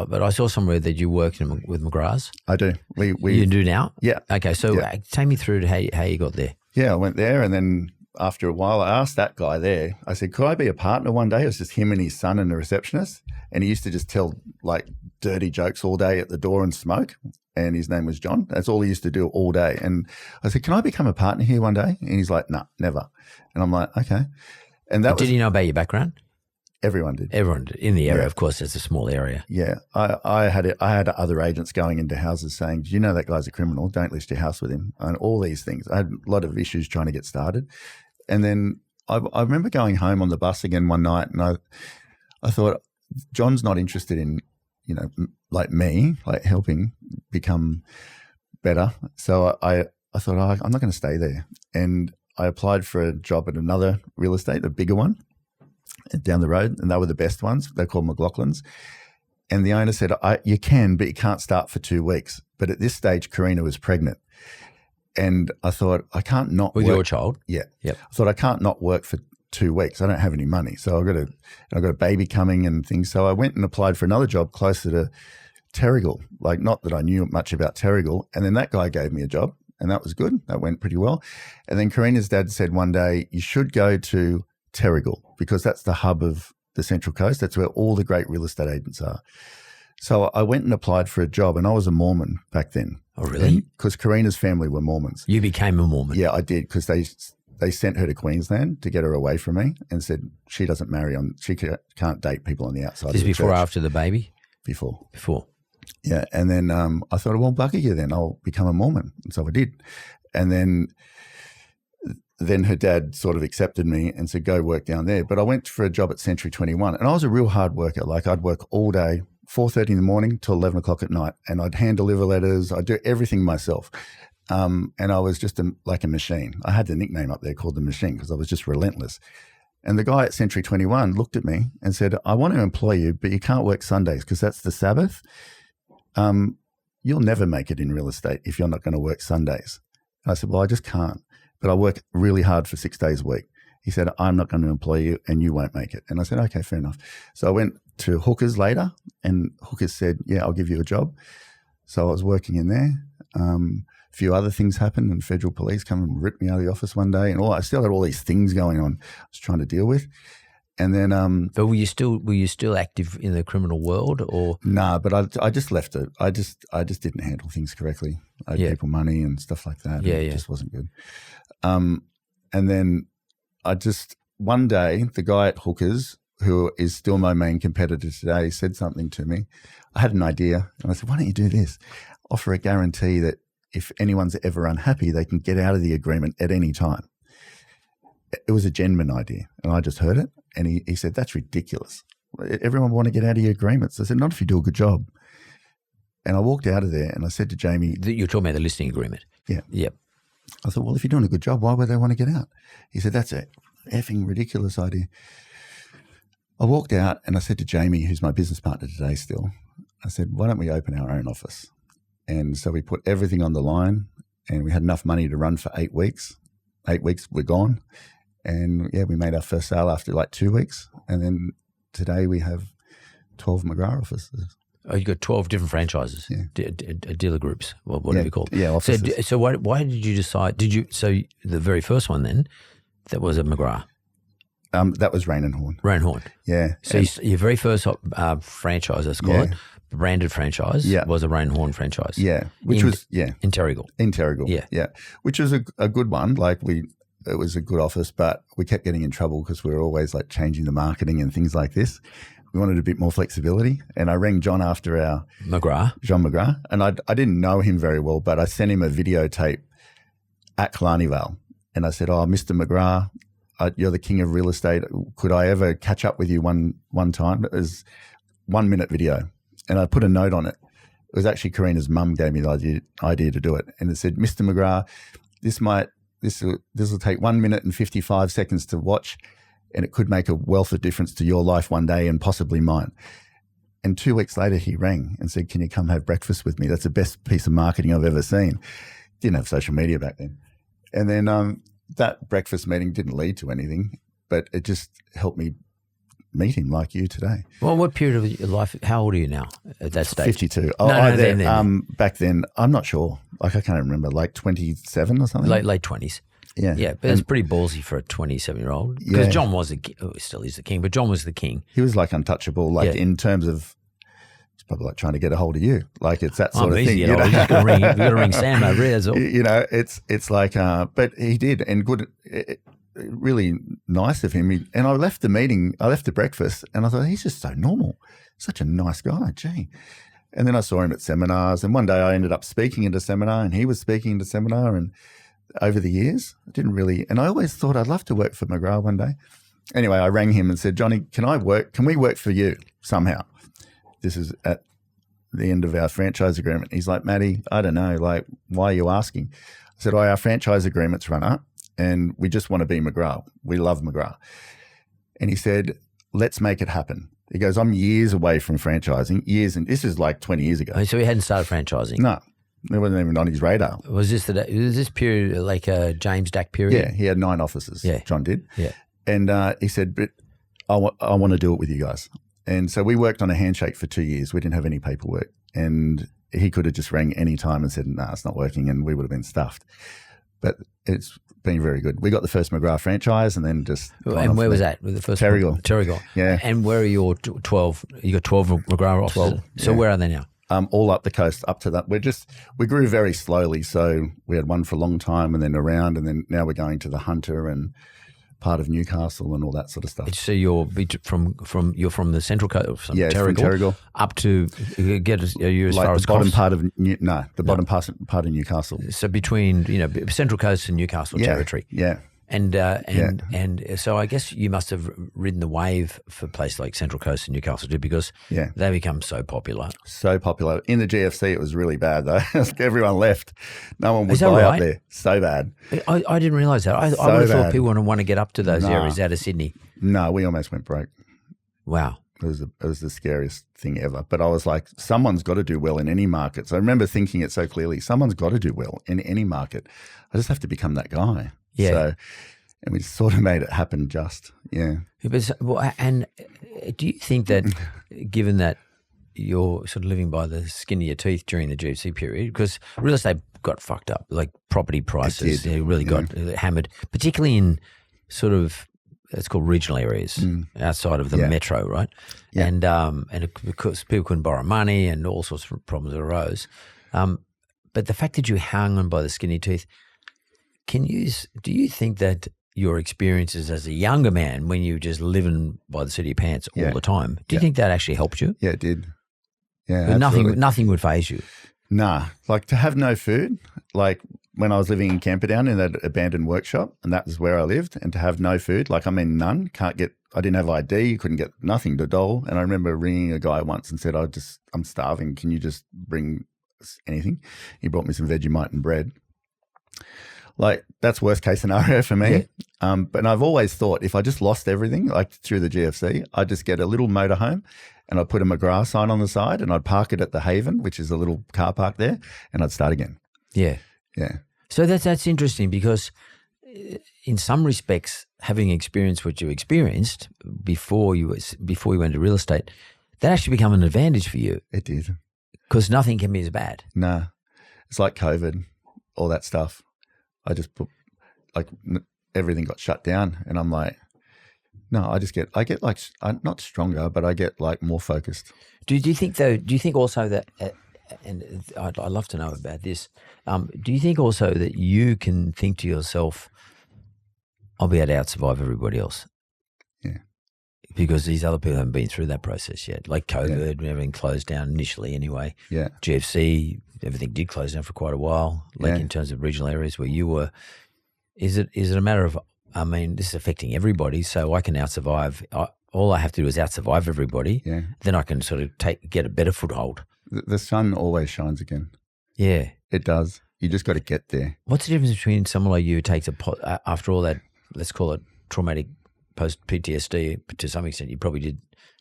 [SPEAKER 1] but I saw somewhere that you worked with McGrath's.
[SPEAKER 2] I do.
[SPEAKER 1] You do now?
[SPEAKER 2] Yeah.
[SPEAKER 1] Okay, so take me through to how you got there.
[SPEAKER 2] Yeah, I went there, and then after a while, I asked that guy there, I said, could I be a partner one day? It was just him and his son and the receptionist. And he used to just tell like dirty jokes all day at the door and smoke. And his name was John. That's all he used to do all day. And I said, can I become a partner here one day? And he's like, no, never. And I'm like, okay. And
[SPEAKER 1] did he know about your background?
[SPEAKER 2] Everyone did.
[SPEAKER 1] Everyone did. In the area, of course, it's a small area.
[SPEAKER 2] Yeah. I had other agents going into houses saying, do you know that guy's a criminal? Don't list your house with him. And all these things. I had a lot of issues trying to get started. And then I remember going home on the bus again one night, and I thought, John's not interested in, like me, like helping become better. So I thought, I'm not going to stay there. And I applied for a job at another real estate, a bigger one down the road, and they were the best ones. They're called Mclachlan's. And the owner said, you can, but you can't start for 2 weeks. But at this stage, Karina was pregnant. And I thought, I can't not
[SPEAKER 1] with
[SPEAKER 2] work.
[SPEAKER 1] Your child?
[SPEAKER 2] Yeah.
[SPEAKER 1] Yep.
[SPEAKER 2] I thought, I can't not work for 2 weeks. I don't have any money. So I've got a baby coming and things. So I went and applied for another job closer to Terrigal. Like, not that I knew much about Terrigal. And then that guy gave me a job, and that was good. That went pretty well. And then Karina's dad said one day, you should go to Terrigal because that's the hub of the Central Coast. That's where all the great real estate agents are. So I went and applied for a job, and I was a Mormon back then.
[SPEAKER 1] Oh, really?
[SPEAKER 2] Because Karina's family were Mormons.
[SPEAKER 1] You became a Mormon?
[SPEAKER 2] Yeah, I did, because they sent her to Queensland to get her away from me and said she doesn't she can't date people on the outside.
[SPEAKER 1] Is
[SPEAKER 2] of the
[SPEAKER 1] before or
[SPEAKER 2] church.
[SPEAKER 1] after the baby?
[SPEAKER 2] Before.
[SPEAKER 1] Yeah,
[SPEAKER 2] and then I thought, well, bugger you then, I'll become a Mormon. And so I did. And then her dad sort of accepted me and said, go work down there. But I went for a job at Century 21, and I was a real hard worker. Like, I'd work all day, 4:30 in the morning till 11 o'clock at night, and I'd hand deliver letters. I'd do everything myself. And I was just like a machine. I had the nickname up there called the Machine because I was just relentless. And the guy at Century 21 looked at me and said, I want to employ you, but you can't work Sundays because that's the Sabbath. You'll never make it in real estate if you're not going to work Sundays. And I said, well, I just can't, but I work really hard for 6 days a week. He said, I'm not going to employ you and you won't make it. And I said, okay, fair enough. So I went to Hookers later, and Hookers said, yeah, I'll give you a job. So I was working in there. A few other things happened, and federal police come and ripped me out of the office one day, and I still had all these things going on I was trying to deal with. And then
[SPEAKER 1] but were you still active in the criminal world, or?
[SPEAKER 2] Nah, but I just left it. I just didn't handle things correctly. I owed people money and stuff like that.
[SPEAKER 1] Yeah,
[SPEAKER 2] It just wasn't good. And then one day, the guy at Hookers, who is still my main competitor today, said something to me. I had an idea, and I said, why don't you do this? Offer a guarantee that if anyone's ever unhappy, they can get out of the agreement at any time. It was a genuine idea, and I just heard it, and he said, that's ridiculous. Everyone want to get out of your agreements. I said, not if you do a good job. And I walked out of there, and I said to Jamie—
[SPEAKER 1] You're talking about the listing agreement?
[SPEAKER 2] Yeah.
[SPEAKER 1] Yep.
[SPEAKER 2] I thought, well, if you're doing a good job, why would they want to get out? He said, that's a effing ridiculous idea. I walked out, and I said to Jamie, who's my business partner today still, I said, why don't we open our own office? And so we put everything on the line, and we had enough money to run for 8 weeks. 8 weeks, we're gone. And yeah, we made our first sale after like 2 weeks. And then today we have 12 McGrath offices.
[SPEAKER 1] Oh, you've got 12 different franchises, dealer groups, whatever you call it.
[SPEAKER 2] Yeah, offices.
[SPEAKER 1] So why did you decide, so the very first one then, that was at McGrath?
[SPEAKER 2] That was Rain and Horn.
[SPEAKER 1] Rain and Horn.
[SPEAKER 2] Yeah.
[SPEAKER 1] So your very first franchise, let's call it, branded franchise, was a Rain and Horn franchise.
[SPEAKER 2] Yeah. In
[SPEAKER 1] Terrigal.
[SPEAKER 2] In Terrigal.
[SPEAKER 1] Yeah.
[SPEAKER 2] Yeah. Which was a good one. Like it was a good office, but we kept getting in trouble because we were always like changing the marketing and things like this. We wanted a bit more flexibility. And I rang John after our John McGrath. And I didn't know him very well, but I sent him a videotape at Killarney Vale. And I said, Mr. McGrath, you're the king of real estate. Could I ever catch up with you one time? It was 1 minute video. And I put a note on it. It was actually Karina's mum gave me the idea to do it. And it said, Mr. McGrath, this will take 1 minute and 55 seconds to watch, and it could make a wealth of difference to your life one day and possibly mine. And 2 weeks later, he rang and said, can you come have breakfast with me? That's the best piece of marketing I've ever seen. Didn't have social media back then. And then that breakfast meeting didn't lead to anything, but it just helped me meet him like you today.
[SPEAKER 1] Well, what period of your life, how old are you now at that stage?
[SPEAKER 2] 52.
[SPEAKER 1] Then.
[SPEAKER 2] Back then, I'm not sure. Like I can't remember, like 27 or something?
[SPEAKER 1] Late 20s.
[SPEAKER 2] Yeah.
[SPEAKER 1] Yeah, but it's pretty ballsy for a 27-year-old. Because John was he still is the king, but John was the king.
[SPEAKER 2] He was like untouchable, in terms of probably like trying to get a hold of you. Like it's that sort of
[SPEAKER 1] easy,
[SPEAKER 2] thing.
[SPEAKER 1] you know? We've got to ring Sam over here. That's all.
[SPEAKER 2] You know, it's like, but he did, and good, really nice of him. And I left the breakfast, and I thought, he's just so normal. Such a nice guy, gee. And then I saw him at seminars, and one day I ended up speaking at a seminar, and he was speaking at a seminar, and over the years, I didn't really, and I always thought I'd love to work for McGrath one day. Anyway, I rang him and said, Johnny, can we work for you somehow? This is at the end of our franchise agreement. He's like, Matty, I don't know, like, why are you asking? I said, our franchise agreement's run up and we just want to be McGrath. We love McGrath. And he said, let's make it happen. He goes, I'm years away from franchising, and this is like 20 years ago.
[SPEAKER 1] Oh, so he hadn't started franchising?
[SPEAKER 2] No, it wasn't even on his radar.
[SPEAKER 1] Was this period like a James Dack period?
[SPEAKER 2] Yeah, he had 9 offices, John did.
[SPEAKER 1] Yeah.
[SPEAKER 2] And he said, but I want to do it with you guys. And so we worked on a handshake for 2 years. We didn't have any paperwork. And he could have just rang any time and said, it's not working, and we would have been stuffed. But it's been very good. We got the first McGrath franchise, and then just...
[SPEAKER 1] And where was that? The first Terrigal.
[SPEAKER 2] Yeah.
[SPEAKER 1] And where are your 12? You got 12 McGrath offices?
[SPEAKER 2] 12,
[SPEAKER 1] so where are they now?
[SPEAKER 2] All up the coast, up to that. We grew very slowly. So we had one for a long time, and then around, and then now we're going to the Hunter and part of Newcastle and all that sort of stuff.
[SPEAKER 1] So you're from the Central Coast, from
[SPEAKER 2] Terrigal
[SPEAKER 1] up to you as
[SPEAKER 2] like
[SPEAKER 1] far
[SPEAKER 2] the
[SPEAKER 1] as
[SPEAKER 2] bottom
[SPEAKER 1] Coffs?
[SPEAKER 2] part of bottom part of Newcastle.
[SPEAKER 1] So between Central Coast and Newcastle territory.
[SPEAKER 2] Yeah.
[SPEAKER 1] And so I guess you must have ridden the wave for places like Central Coast and Newcastle too, because they become so popular.
[SPEAKER 2] So popular. In the GFC, it was really bad though. Everyone left. No one would buy up there. So bad.
[SPEAKER 1] I didn't realise that. I would have thought people would want to get up to those areas out of Sydney.
[SPEAKER 2] No, we almost went broke.
[SPEAKER 1] Wow.
[SPEAKER 2] It was the scariest thing ever. But I was like, someone's got to do well in any market. So I remember thinking it so clearly. Someone's got to do well in any market. I just have to become that guy.
[SPEAKER 1] Yeah.
[SPEAKER 2] So, and we sort of made it happen just,
[SPEAKER 1] And do you think that given that you're sort of living by the skin of your teeth during the GFC period, because real estate got fucked up, like property prices really got hammered, particularly in sort of, it's called regional areas outside of the metro, right? Yeah. And because people couldn't borrow money and all sorts of problems arose. But the fact that you hung on by the skin of your teeth, do you think that your experiences as a younger man, when you were just living by the seat of your pants all the time, do you think that actually helped you?
[SPEAKER 2] Yeah, it did. Yeah,
[SPEAKER 1] but nothing would faze you.
[SPEAKER 2] Nah, like to have no food, like when I was living in Camperdown in that abandoned workshop, and that was where I lived, and to have no food, like none, I didn't have ID, you couldn't get nothing to dole. And I remember ringing a guy once and said, I'm starving, can you just bring anything? He brought me some Vegemite and bread. Like, that's worst case scenario for me. Yeah. But I've always thought if I just lost everything, like through the GFC, I'd just get a little motorhome and I'd put a McGrath sign on the side and I'd park it at the Haven, which is a little car park there, and I'd start again. Yeah. Yeah.
[SPEAKER 1] So that's interesting, because in some respects, having experienced what you experienced before you went to real estate, that actually became an advantage for you.
[SPEAKER 2] It did.
[SPEAKER 1] Because nothing can be as bad.
[SPEAKER 2] Nah. It's like COVID, all that stuff. I just put, like, everything got shut down, and I'm like, no, I get like, I'm not stronger, but I get like more focused.
[SPEAKER 1] Do you think also that, and I'd love to know about this, do you think also that you can think to yourself, I'll be able to out-survive everybody else?
[SPEAKER 2] Yeah.
[SPEAKER 1] Because these other people haven't been through that process yet, like COVID, everything closed down initially anyway.
[SPEAKER 2] Yeah.
[SPEAKER 1] GFC, everything did close down for quite a while, like in terms of regional areas where you were. Is it a matter of, I mean, this is affecting everybody, so I can out-survive. All I have to do is out-survive everybody. Yeah. Then I can sort of get a better foothold.
[SPEAKER 2] The sun always shines again.
[SPEAKER 1] Yeah.
[SPEAKER 2] It does. You just got to get there.
[SPEAKER 1] What's the difference between someone like you who takes after all that, let's call it traumatic post-PTSD, to some extent you probably did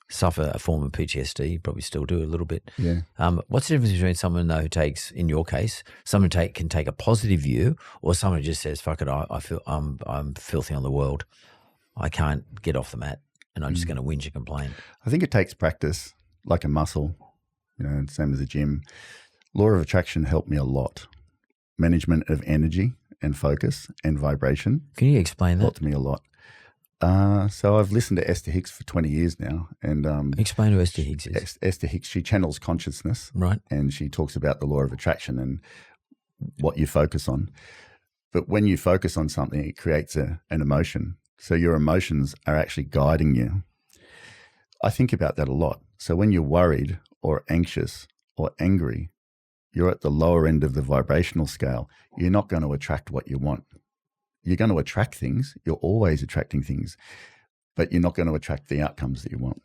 [SPEAKER 1] suffer a form of PTSD, you probably still do a little bit.
[SPEAKER 2] Yeah.
[SPEAKER 1] What's the difference between someone though who takes, in your case, someone can take a positive view, or someone who just says, fuck it, I feel I'm filthy on the world, I can't get off the mat, and I'm just going to whinge and complain?
[SPEAKER 2] I think it takes practice, like a muscle, same as a gym. Law of attraction helped me a lot. Management of energy and focus and vibration.
[SPEAKER 1] Can you explain that?
[SPEAKER 2] Helped me a lot. So I've listened to Esther Hicks for 20 years now. And
[SPEAKER 1] explain who Esther Hicks is.
[SPEAKER 2] Esther Hicks, she channels consciousness.
[SPEAKER 1] Right.
[SPEAKER 2] And she talks about the law of attraction and what you focus on. But when you focus on something, it creates an emotion. So your emotions are actually guiding you. I think about that a lot. So when you're worried or anxious or angry, you're at the lower end of the vibrational scale. You're not going to attract what you want. You're going to attract things. You're always attracting things, but you're not going to attract the outcomes that you want.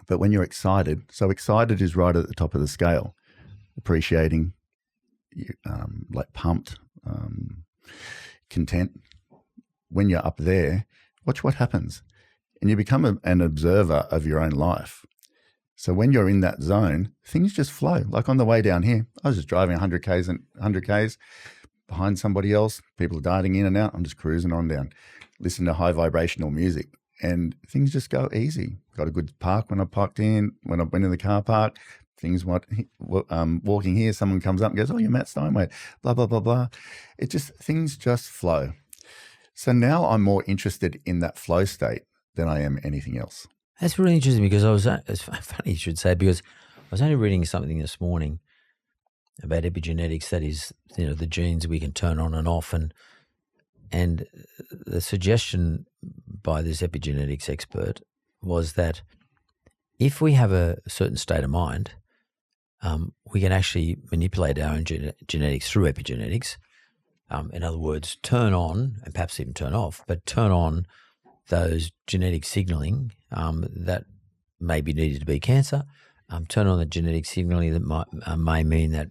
[SPEAKER 2] But when you're excited, so excited is right at the top of the scale, appreciating, like pumped, content. When you're up there, watch what happens. And you become an observer of your own life. So when you're in that zone, things just flow. Like on the way down here, I was just driving 100 Ks behind somebody else. People are darting in and out. I'm just cruising on down, listening to high vibrational music, and things just go easy. Got a good park when I parked in. When I went in the car park, things walking here, someone comes up and goes, "Oh, you're Matt Steinwede," blah, blah, blah, blah. Things just flow. So now I'm more interested in that flow state than I am anything else.
[SPEAKER 1] That's really interesting because it's funny you should say, because I was only reading something this morning about epigenetics, that is, the genes we can turn on and off. And the suggestion by this epigenetics expert was that if we have a certain state of mind, we can actually manipulate our own genetics through epigenetics. In other words, turn on and perhaps even turn off, but turn on those genetic signaling that may be needed to be cancer, turn on the genetic signaling that may mean that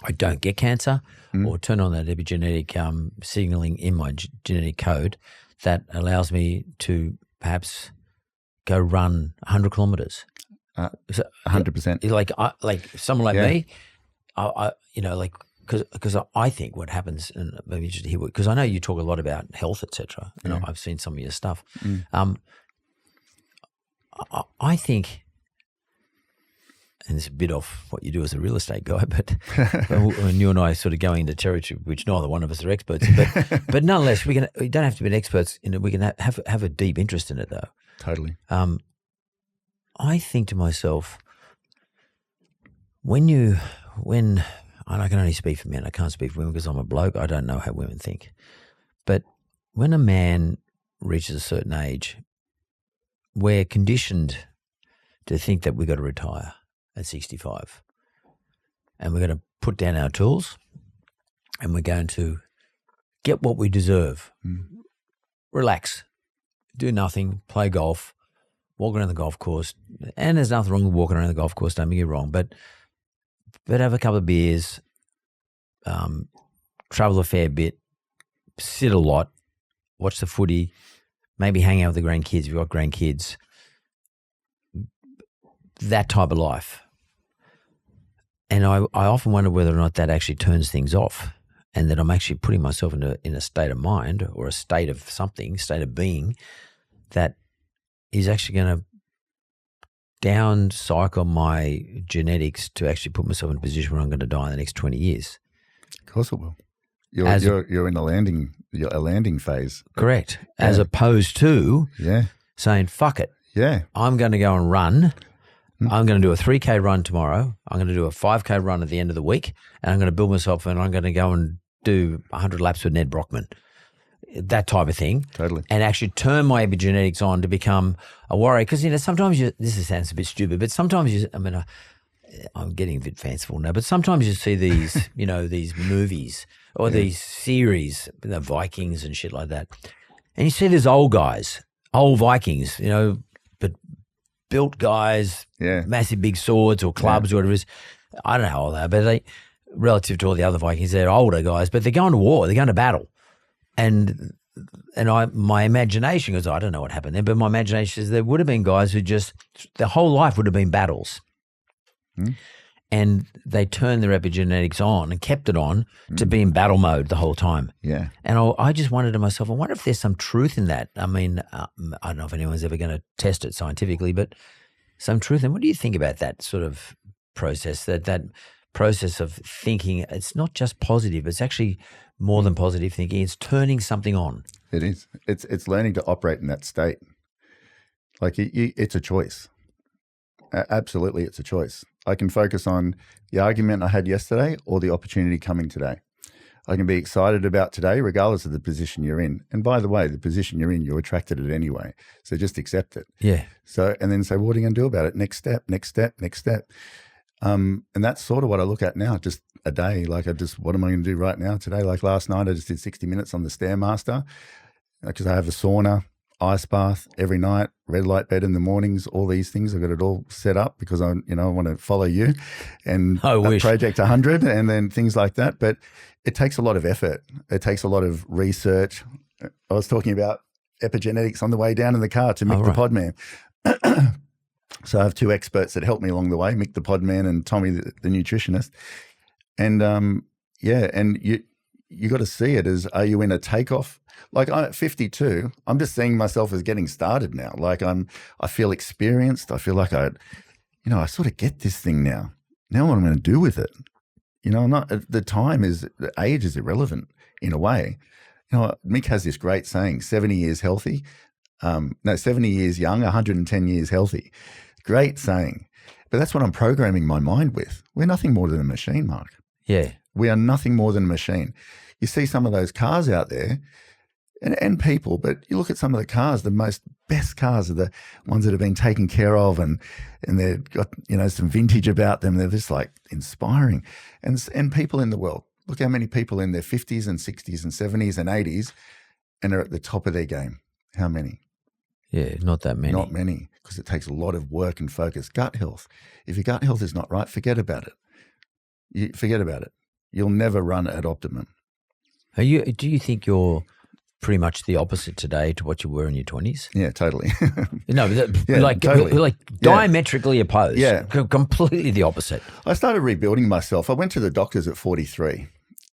[SPEAKER 1] I don't get cancer, or turn on that epigenetic signaling in my genetic code that allows me to perhaps go run 100 kilometers.
[SPEAKER 2] 100%.
[SPEAKER 1] Like someone like me, because I think what happens, and maybe just hear, because I know you talk a lot about health, etc. And I've seen some of your stuff. I think, and it's a bit off what you do as a real estate guy, but when you and I are sort of going into territory which neither one of us are experts in, but nonetheless, we don't have to be experts in it. We can have a deep interest in it, though.
[SPEAKER 2] Totally.
[SPEAKER 1] I think to myself, and I can only speak for men, I can't speak for women because I'm a bloke, I don't know how women think. But when a man reaches a certain age, we're conditioned to think that we've got to retire at 65. And we're going to put down our tools and we're going to get what we deserve. Relax, do nothing, play golf, walk around the golf course. And there's nothing wrong with walking around the golf course, don't get me wrong, but have a couple of beers, travel a fair bit, sit a lot, watch the footy, maybe hang out with the grandkids if you've got grandkids, that type of life. And I often wonder whether or not that actually turns things off, and that I'm actually putting myself in a state of mind or a state of something, state of being, that is actually going to down cycle my genetics to actually put myself in a position where I'm going to die in the next 20 years.
[SPEAKER 2] Of course it will. You're in a landing phase.
[SPEAKER 1] Correct. Yeah. As opposed to saying, fuck it.
[SPEAKER 2] Yeah.
[SPEAKER 1] I'm going to go and run. I'm going to do a 3K run tomorrow. I'm going to do a 5K run at the end of the week, and I'm going to build myself, and I'm going to go and do 100 laps with Ned Brockman. That type of thing.
[SPEAKER 2] Totally.
[SPEAKER 1] And actually turn my epigenetics on to become a warrior. Because, sometimes this sounds a bit stupid, but sometimes I'm getting a bit fanciful now, but sometimes you see these, these movies or these series, the Vikings and shit like that. And you see these old guys, old Vikings, but built guys, massive big swords or clubs or whatever it is. I don't know how old they are, but relative to all the other Vikings, they're older guys, but they're going to war, they're going to battle. And my imagination goes, I don't know what happened there, but my imagination says there would have been guys who just, their whole life would have been battles. And they turned their epigenetics on and kept it on to be in battle mode the whole time.
[SPEAKER 2] Yeah.
[SPEAKER 1] And I just wondered to myself, I wonder if there's some truth in that. I mean, I don't know if anyone's ever going to test it scientifically, but some truth. And what do you think about that sort of process, that process of thinking. It's not just positive. It's actually more than positive thinking. It's turning something on.
[SPEAKER 2] It is. It's learning to operate in that state. Like it's a choice. Absolutely, it's a choice. I can focus on the argument I had yesterday or the opportunity coming today. I can be excited about today regardless of the position you're in. And by the way, the position you're in, you're attracted to it anyway. So just accept it.
[SPEAKER 1] Yeah.
[SPEAKER 2] So, and then say, what are you going to do about it? Next step, next step, next step. And that's sort of what I look at now, just a day. Like what am I going to do right now today? Like last night, I just did 60 minutes on the Stairmaster because I have a sauna, ice bath every night, red light bed in the mornings, all these things. I've got it all set up because I want to follow you and Project 100 and then things like that. But it takes a lot of effort. It takes a lot of research. I was talking about epigenetics on the way down in the car to Mick the Podman. So I have two experts that help me along the way, Mick the Podman and Tommy the nutritionist. And and you got to see it as, are you in a takeoff? Like I'm at 52, I'm just seeing myself as getting started now. Like I feel experienced. I feel like I sort of get this thing now. Now what I'm going to do with it? The age is irrelevant in a way. Mick has this great saying, 70 years healthy. 70 years young, 110 years healthy. Great saying. But that's what I'm programming my mind with. We're nothing more than a machine, Mark.
[SPEAKER 1] Yeah.
[SPEAKER 2] We are nothing more than a machine. You see some of those cars out there and people, but you look at some of the cars, the best cars are the ones that have been taken care of and they've got, some vintage about them. They're just like inspiring. And people in the world, look how many people in their 50s and 60s and 70s and 80s and are at the top of their game. How many?
[SPEAKER 1] Yeah, not that many.
[SPEAKER 2] Not many, because it takes a lot of work and focus. Gut health. If your gut health is not right, forget about it. Forget about it. You'll never run at optimum.
[SPEAKER 1] Do you think you're pretty much the opposite today to what you were in your 20s?
[SPEAKER 2] Yeah, totally.
[SPEAKER 1] Totally. Diametrically opposed.
[SPEAKER 2] Yeah.
[SPEAKER 1] Completely the opposite.
[SPEAKER 2] I started rebuilding myself. I went to the doctors at 43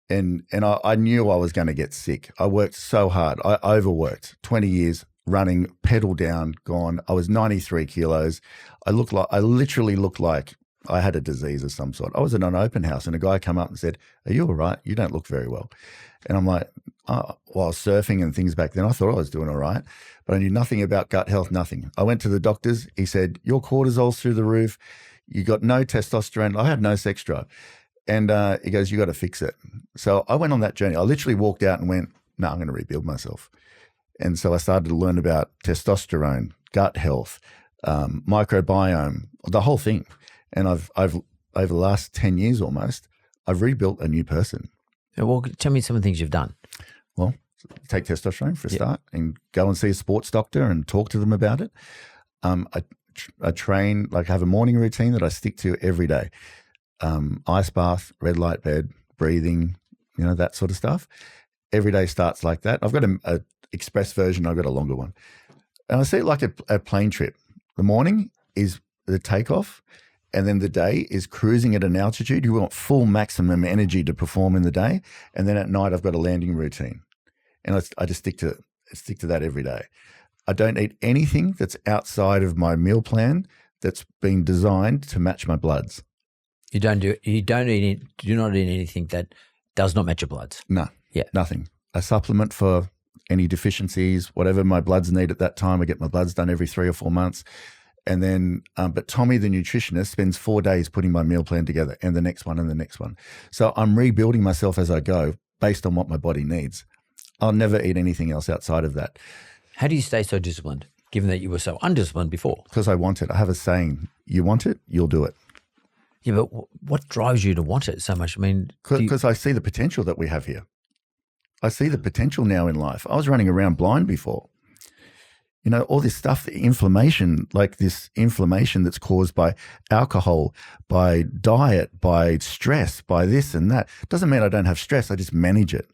[SPEAKER 2] and I knew I was going to get sick. I worked so hard. I overworked 20 years running, pedal down, gone. I was 93 kilos. I literally looked like I had a disease of some sort. I was in an open house and a guy came up and said, "Are you all right? You don't look very well." And I'm like, while I was surfing and things back then, I thought I was doing all right, but I knew nothing about gut health, nothing. I went to the doctors. He said, "Your cortisol's through the roof. You got no testosterone." I had no sex drive. And he goes, "You got to fix it." So I went on that journey. I literally walked out and went, "No, I'm going to rebuild myself." And so I started to learn about testosterone, gut health, microbiome, the whole thing. And I've over the last 10 years almost, I've rebuilt a new person.
[SPEAKER 1] Well, tell me some of the things you've done.
[SPEAKER 2] Well, take testosterone for a start and go and see a sports doctor and talk to them about it. I train, have a morning routine that I stick to every day. Ice bath, red light bed, breathing, that sort of stuff. Every day starts like that. I've got a express version. I've got a longer one. And I see it like a plane trip. The morning is the takeoff. And then the day is cruising at an altitude. You want full maximum energy to perform in the day. And then at night, I've got a landing routine. And I just stick to that every day. I don't eat anything that's outside of my meal plan that's been designed to match my bloods.
[SPEAKER 1] You do not eat anything that does not match your bloods?
[SPEAKER 2] No.
[SPEAKER 1] Yeah.
[SPEAKER 2] Nothing. A supplement for any deficiencies, whatever my bloods need at that time. I get my bloods done every 3 or 4 months. And then, but Tommy, the nutritionist, spends 4 days putting my meal plan together and the next one and the next one. So I'm rebuilding myself as I go based on what my body needs. I'll never eat anything else outside of that.
[SPEAKER 1] How do you stay so disciplined, given that you were so undisciplined before?
[SPEAKER 2] Because I want it. I have a saying, you want it, you'll do it.
[SPEAKER 1] Yeah, but what drives you to want it so much? I mean,
[SPEAKER 2] because I see the potential that we have here. I see the potential now in life. I was running around blind before. All this stuff, the inflammation, like this inflammation that's caused by alcohol, by diet, by stress, by this and that. Doesn't mean I don't have stress. I just manage it.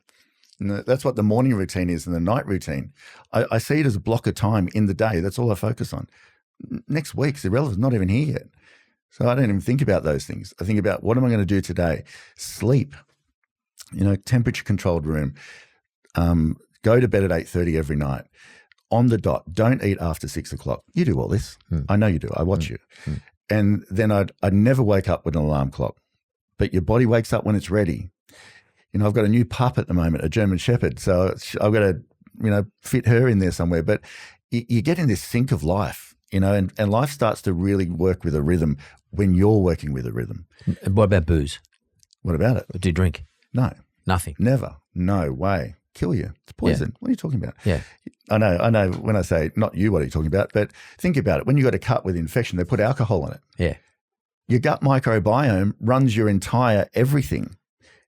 [SPEAKER 2] And that's what the morning routine is and the night routine. I see it as a block of time in the day. That's all I focus on. Next week's irrelevant. It's not even here yet. So I don't even think about those things. I think about what am I going to do today? Sleep, temperature controlled room, go to bed at 8:30 every night. On the dot, don't eat after 6 o'clock. You do all this. I know you do. I watch you. And then I'd never wake up with an alarm clock. but your body wakes up when it's ready. You know, I've got a new pup at the moment, a German Shepherd, so I've got to, you know, fit her in there somewhere. But you get in this sync of life, you know, and life starts to really work with a rhythm when you're working with a rhythm.
[SPEAKER 1] And what about booze?
[SPEAKER 2] What about it?
[SPEAKER 1] Do you drink?
[SPEAKER 2] No.
[SPEAKER 1] Nothing.
[SPEAKER 2] Never. No way. Kill you. It's poison.
[SPEAKER 1] Yeah.
[SPEAKER 2] What are you talking about?
[SPEAKER 1] Yeah.
[SPEAKER 2] I know when I say not you, what are you talking about? But think about it. When you got a cut with infection, they put alcohol in it.
[SPEAKER 1] Yeah.
[SPEAKER 2] Your gut microbiome runs your entire everything.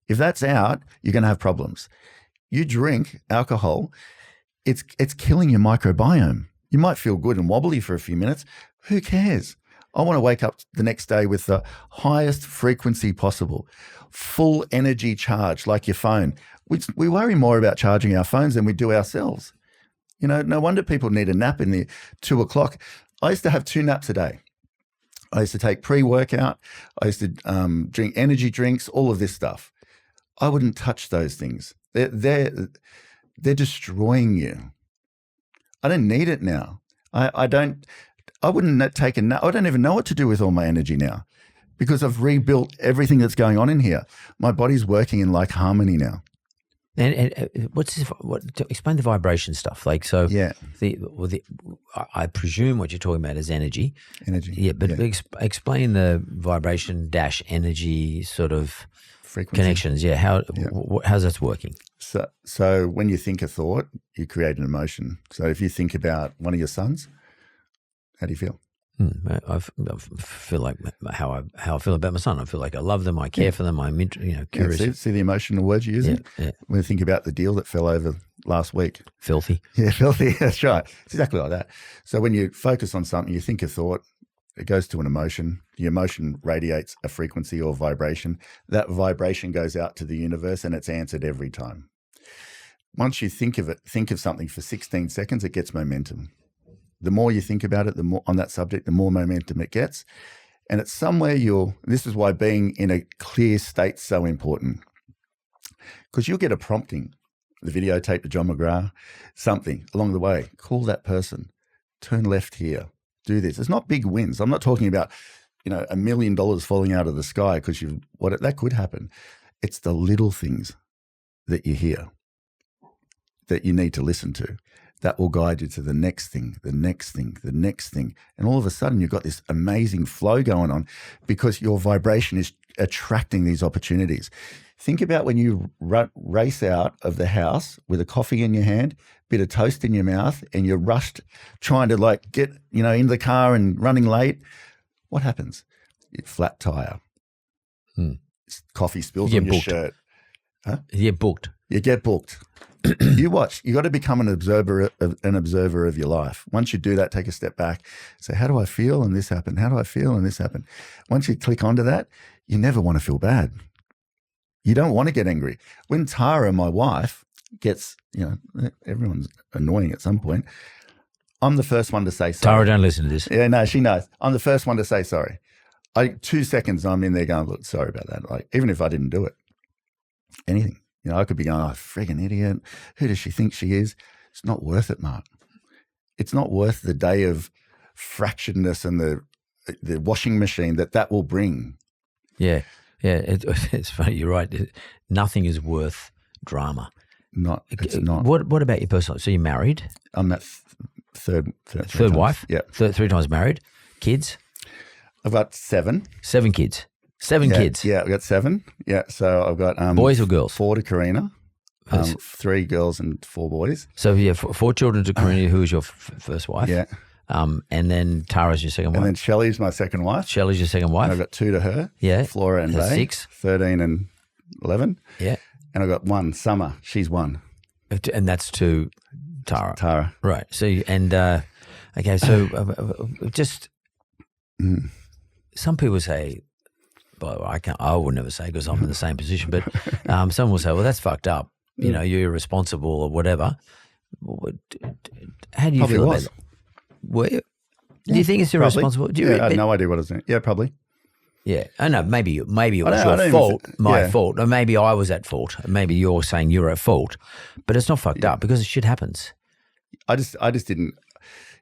[SPEAKER 2] If that's out, you're going to have problems. You drink alcohol, it's killing your microbiome. You might feel good and wobbly for a few minutes. Who cares? I want to wake up the next day with the highest frequency possible, full energy charge like your phone. We worry more about charging our phones than we do ourselves. You know, no wonder people need a nap in the 2 o'clock. I used to have 2 naps a day. I used to take pre-workout. I used to drink energy drinks, all of this stuff. I wouldn't touch those things. They're destroying you. I don't need it now. I wouldn't take a nap. I don't even know what to do with all my energy now because I've rebuilt everything that's going on in here. My body's working in like harmony now.
[SPEAKER 1] And what's this, explain the vibration stuff? Like, so
[SPEAKER 2] yeah,
[SPEAKER 1] I presume what you're talking about is energy.
[SPEAKER 2] Energy.
[SPEAKER 1] Yeah, but explain the vibration dash energy sort of
[SPEAKER 2] frequency
[SPEAKER 1] connections. Yeah, how's that working?
[SPEAKER 2] So when you think a thought, you create an emotion. So if you think about one of your sons, how do you feel?
[SPEAKER 1] I feel like how I feel about my son. I feel like I love them. I care for them. I'm curious.
[SPEAKER 2] Yeah, see the emotional words you're using?
[SPEAKER 1] Yeah.
[SPEAKER 2] When you think about the deal that fell over last week.
[SPEAKER 1] Filthy.
[SPEAKER 2] Yeah, filthy. That's right. It's exactly like that. So when you focus on something, you think a thought, it goes to an emotion. The emotion radiates a frequency or vibration. That vibration goes out to the universe and it's answered every time. Once you think of something for 16 seconds, it gets momentum. The more you think about it, the more on that subject, the more momentum it gets. And it's somewhere this is why being in a clear state is so important. Because you'll get a prompting, the videotape to John McGrath, something along the way. Call that person, turn left here, do this. It's not big wins. I'm not talking about, $1 million falling out of the sky because that could happen. It's the little things that you hear that you need to listen to. That will guide you to the next thing, the next thing, the next thing. And all of a sudden you've got this amazing flow going on because your vibration is attracting these opportunities. Think about when you race out of the house with a coffee in your hand, bit of toast in your mouth, and you're rushed trying to get, in the car and running late. What happens? You flat tire. Coffee spills on your shirt. Huh?
[SPEAKER 1] You get booked.
[SPEAKER 2] You get booked. You watch. You got to become an observer of your life. Once you do that, take a step back. Say, how do I feel? And this happened. How do I feel? And this happened. Once you click onto that, you never want to feel bad. You don't want to get angry. When Tara, my wife, gets, everyone's annoying at some point. I'm the first one to say sorry.
[SPEAKER 1] Tara, don't listen to this.
[SPEAKER 2] Yeah, no, she knows. I'm the first one to say sorry. 2 seconds, I'm in there going, look, sorry about that. Even if I didn't do it, anything. I could be going, oh, friggin' idiot. Who does she think she is? It's not worth it, Mark. It's not worth the day of fracturedness and the washing machine that will bring.
[SPEAKER 1] Yeah. Yeah. It's funny. You're right. Nothing is worth drama.
[SPEAKER 2] It's not.
[SPEAKER 1] What about your personal? So you're married?
[SPEAKER 2] I'm at third
[SPEAKER 1] wife?
[SPEAKER 2] Yeah.
[SPEAKER 1] 3 times married. Kids?
[SPEAKER 2] I've got 7.
[SPEAKER 1] 7 kids. 7 kids.
[SPEAKER 2] Yeah, I've got 7. Yeah, so I've got
[SPEAKER 1] boys or girls?
[SPEAKER 2] 4 to Karina, 3 girls and 4 boys.
[SPEAKER 1] So yeah, 4 children to Karina, who is your first wife.
[SPEAKER 2] Yeah.
[SPEAKER 1] And then Tara's your second wife.
[SPEAKER 2] And then Shelley's my second wife.
[SPEAKER 1] Shelley's your second wife.
[SPEAKER 2] And I've got 2 to her.
[SPEAKER 1] Yeah.
[SPEAKER 2] Flora and Bay.
[SPEAKER 1] 6.
[SPEAKER 2] 13 and 11.
[SPEAKER 1] Yeah.
[SPEAKER 2] And I've got 1, Summer. She's 1.
[SPEAKER 1] And that's to Tara.
[SPEAKER 2] Tara.
[SPEAKER 1] Right. So okay. So just some people say. Well, I would never say because I'm in the same position, but someone will say, well, that's fucked up. You're irresponsible or whatever. How do you
[SPEAKER 2] probably
[SPEAKER 1] feel
[SPEAKER 2] was.
[SPEAKER 1] about it? Were you? Do you think it's irresponsible? Do you
[SPEAKER 2] I had no idea what I was doing. Yeah, probably.
[SPEAKER 1] Yeah. I know. Maybe it was your fault, my fault. Or maybe I was at fault. Maybe you're saying you're at fault. But it's not fucked up because shit happens.
[SPEAKER 2] I just didn't,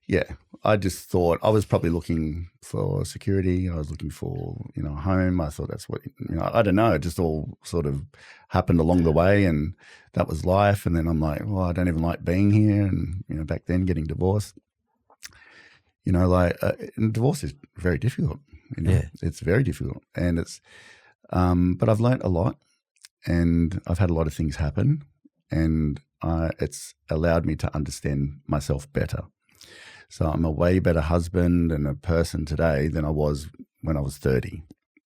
[SPEAKER 2] Yeah, I just thought I was probably looking for security. I was looking for, a home. I thought that's what, I don't know. It just all sort of happened along the way, and that was life. And then I'm like, well, I don't even like being here. And, back then getting divorced, and divorce is very difficult.
[SPEAKER 1] Yeah.
[SPEAKER 2] It's very difficult. And it's, but I've learnt a lot, and I've had a lot of things happen, and it's allowed me to understand myself better. So I'm a way better husband and a person today than I was when I was 30.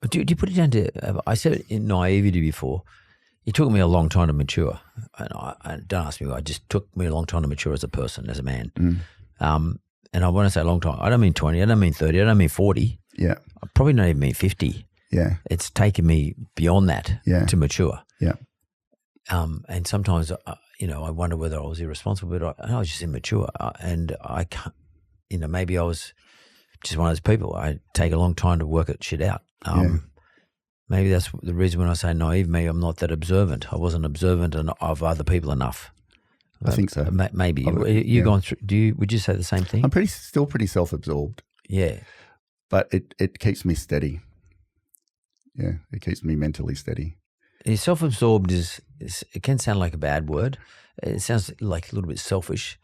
[SPEAKER 1] Do you put it down to, I said in naivety before, it took me a long time to mature. And don't ask me why, it just took me a long time to mature as a person, as a man. And I want to say a long time, I don't mean 20, I don't mean 30, I don't mean 40.
[SPEAKER 2] Yeah.
[SPEAKER 1] I probably don't even mean 50.
[SPEAKER 2] Yeah.
[SPEAKER 1] It's taken me beyond that to mature.
[SPEAKER 2] Yeah.
[SPEAKER 1] And sometimes, I wonder whether I was irresponsible, but I was just immature. And I can't, maybe I was just one of those people. I take a long time to work it shit out. Maybe that's the reason when I say naive me, I'm not that observant. I wasn't observant of other people enough.
[SPEAKER 2] I think so.
[SPEAKER 1] Maybe. Gone through, would you say the same thing?
[SPEAKER 2] I'm still pretty self-absorbed.
[SPEAKER 1] Yeah.
[SPEAKER 2] But it keeps me steady. Yeah, it keeps me mentally steady.
[SPEAKER 1] Self-absorbed it can sound like a bad word. It sounds like a little bit selfish,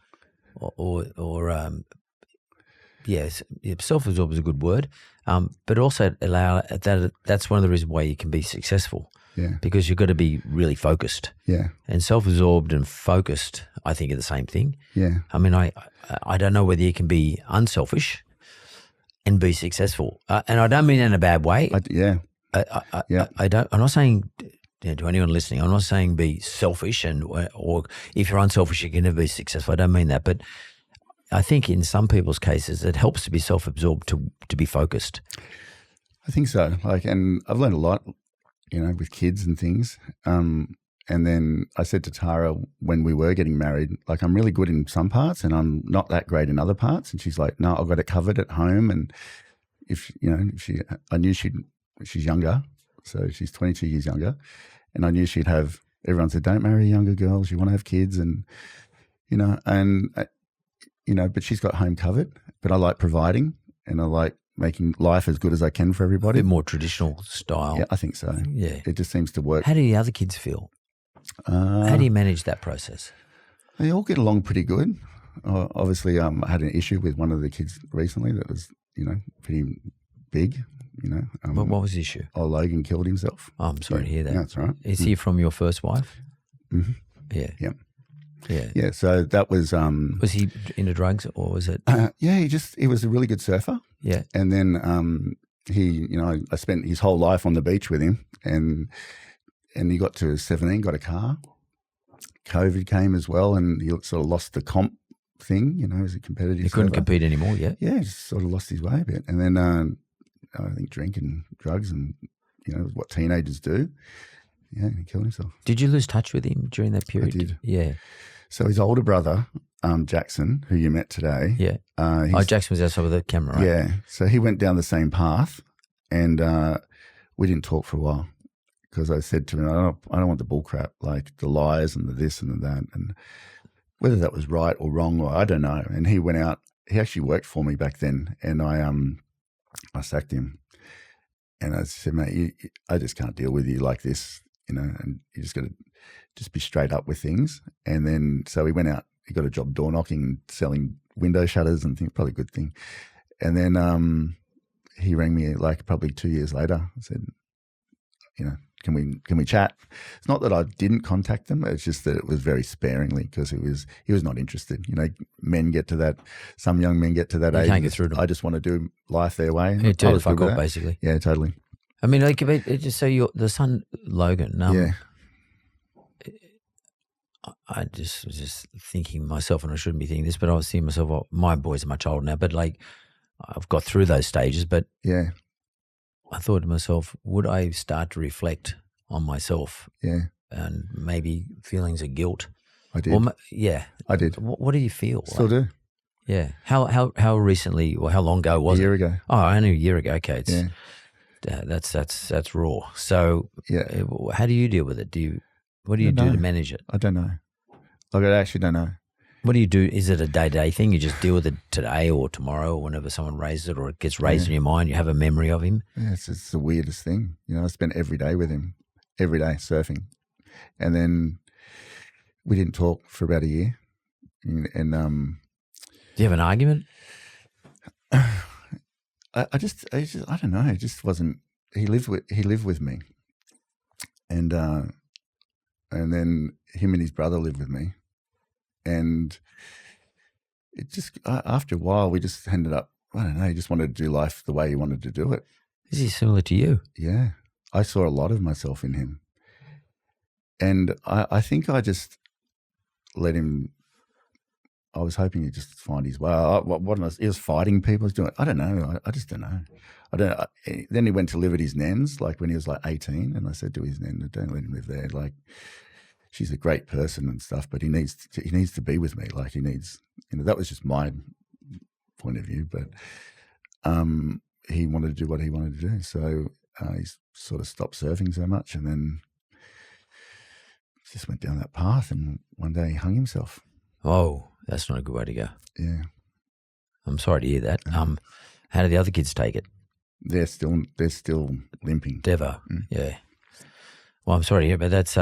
[SPEAKER 1] self-absorbed is a good word. But also that's one of the reasons why you can be successful.
[SPEAKER 2] Yeah.
[SPEAKER 1] Because you've got to be really focused.
[SPEAKER 2] Yeah.
[SPEAKER 1] And self-absorbed and focused, I think, are the same thing.
[SPEAKER 2] Yeah.
[SPEAKER 1] I mean, I don't know whether you can be unselfish and be successful. And I don't mean in a bad way. I don't. I'm not saying to anyone listening, I'm not saying be selfish or if you're unselfish, you can never be successful. I don't mean that, but I think in some people's cases, it helps to be self-absorbed to be focused.
[SPEAKER 2] I think so. And I've learned a lot, with kids and things. And then I said to Tara when we were getting married, I'm really good in some parts and I'm not that great in other parts. And she's like, no, I've got it covered at home. And I knew she's younger, so she's 22 years younger. And I knew she'd have, everyone said, don't marry younger girls, you want to have kids. And, but she's got home covered. But I like providing and I like making life as good as I can for everybody.
[SPEAKER 1] A bit more traditional style.
[SPEAKER 2] Yeah, I think so.
[SPEAKER 1] Yeah.
[SPEAKER 2] It just seems to work.
[SPEAKER 1] How do the other kids feel? How do you manage that process?
[SPEAKER 2] They all get along pretty good. Obviously, I had an issue with one of the kids recently that was, pretty big.
[SPEAKER 1] What was the issue?
[SPEAKER 2] Logan killed himself.
[SPEAKER 1] Oh, I'm sorry to hear that.
[SPEAKER 2] That's right.
[SPEAKER 1] Is he from your first wife?
[SPEAKER 2] Mm-hmm.
[SPEAKER 1] Yeah.
[SPEAKER 2] Yeah.
[SPEAKER 1] Yeah.
[SPEAKER 2] Yeah. So that was.
[SPEAKER 1] Was he into drugs or was it?
[SPEAKER 2] Yeah, he was a really good surfer.
[SPEAKER 1] Yeah.
[SPEAKER 2] And then I spent his whole life on the beach with him, and he got to 17, got a car. COVID came as well, and he sort of lost the comp thing. As a competitive.
[SPEAKER 1] He couldn't compete anymore. Yeah.
[SPEAKER 2] Yeah, he just sort of lost his way a bit, and then I think drinking drugs and what teenagers do. Yeah, he killed himself.
[SPEAKER 1] Did you lose touch with him during that period?
[SPEAKER 2] I did.
[SPEAKER 1] Yeah.
[SPEAKER 2] So his older brother, Jackson, who you met today.
[SPEAKER 1] Yeah. Jackson was outside of the camera, right?
[SPEAKER 2] Yeah. So he went down the same path, and we didn't talk for a while because I said to him, I don't want the bull crap, like the lies and the this and the that, and whether that was right or wrong, or I don't know. And he went out. He actually worked for me back then, and I sacked him, and I said, mate, I just can't deal with you like this, and you just got to just be straight up with things. And then, so he went out, he got a job door knocking and selling window shutters and things, probably a good thing. And then he rang me probably 2 years later and said, can we chat? It's not that I didn't contact them. It's just that it was very sparingly because he was not interested. Men get to that. Some young men get to that age.
[SPEAKER 1] Can't get through to them.
[SPEAKER 2] I just want to do life their way.
[SPEAKER 1] Yeah, do fuck off, basically.
[SPEAKER 2] Yeah, totally.
[SPEAKER 1] I mean, just so the son Logan.
[SPEAKER 2] Yeah.
[SPEAKER 1] I just was just thinking myself, and I shouldn't be thinking this, but I was thinking myself, well, my boys are much older now, but I've got through those stages. But
[SPEAKER 2] yeah,
[SPEAKER 1] I thought to myself, would I start to reflect on myself?
[SPEAKER 2] Yeah.
[SPEAKER 1] And maybe feelings of guilt.
[SPEAKER 2] I did. I did.
[SPEAKER 1] What do you feel?
[SPEAKER 2] Still do.
[SPEAKER 1] Yeah. How recently or how long ago was it?
[SPEAKER 2] A year ago.
[SPEAKER 1] Oh, only a year ago. Okay. That's raw. So
[SPEAKER 2] yeah.
[SPEAKER 1] How do you deal with it? What do you do to manage it?
[SPEAKER 2] I don't know. I actually don't know.
[SPEAKER 1] What do you do? Is it a day-to-day thing? You just deal with it today or tomorrow or whenever someone raises it or it gets raised in your mind, you have a memory of him?
[SPEAKER 2] Yeah, it's the weirdest thing. I spent every day with him, every day surfing. And then we didn't talk for about a year. And
[SPEAKER 1] do you have an argument?
[SPEAKER 2] I don't know. It just wasn't. He lived with me, and then him and his brother lived with me, and it just after a while we just ended up. I don't know. He just wanted to do life the way he wanted to do it.
[SPEAKER 1] Is he similar to you?
[SPEAKER 2] Yeah, I saw a lot of myself in him, and I think I just let him. I was hoping he'd just find his way. He was fighting people. He was doing. I don't know. I just don't know. Then he went to live at his nan's, like when he was like 18, and I said to his nan, "Don't let him live there. Like, she's a great person and stuff, but he needs to be with me. Like, he needs. That was just my point of view, but he wanted to do what he wanted to do. So he sort of stopped surfing so much, and then just went down that path. And one day he hung himself.
[SPEAKER 1] Oh. That's not a good way to go.
[SPEAKER 2] Yeah.
[SPEAKER 1] I'm sorry to hear that. How do the other kids take it?
[SPEAKER 2] They're still limping.
[SPEAKER 1] Devo. Yeah. Well, I'm sorry to hear, but that's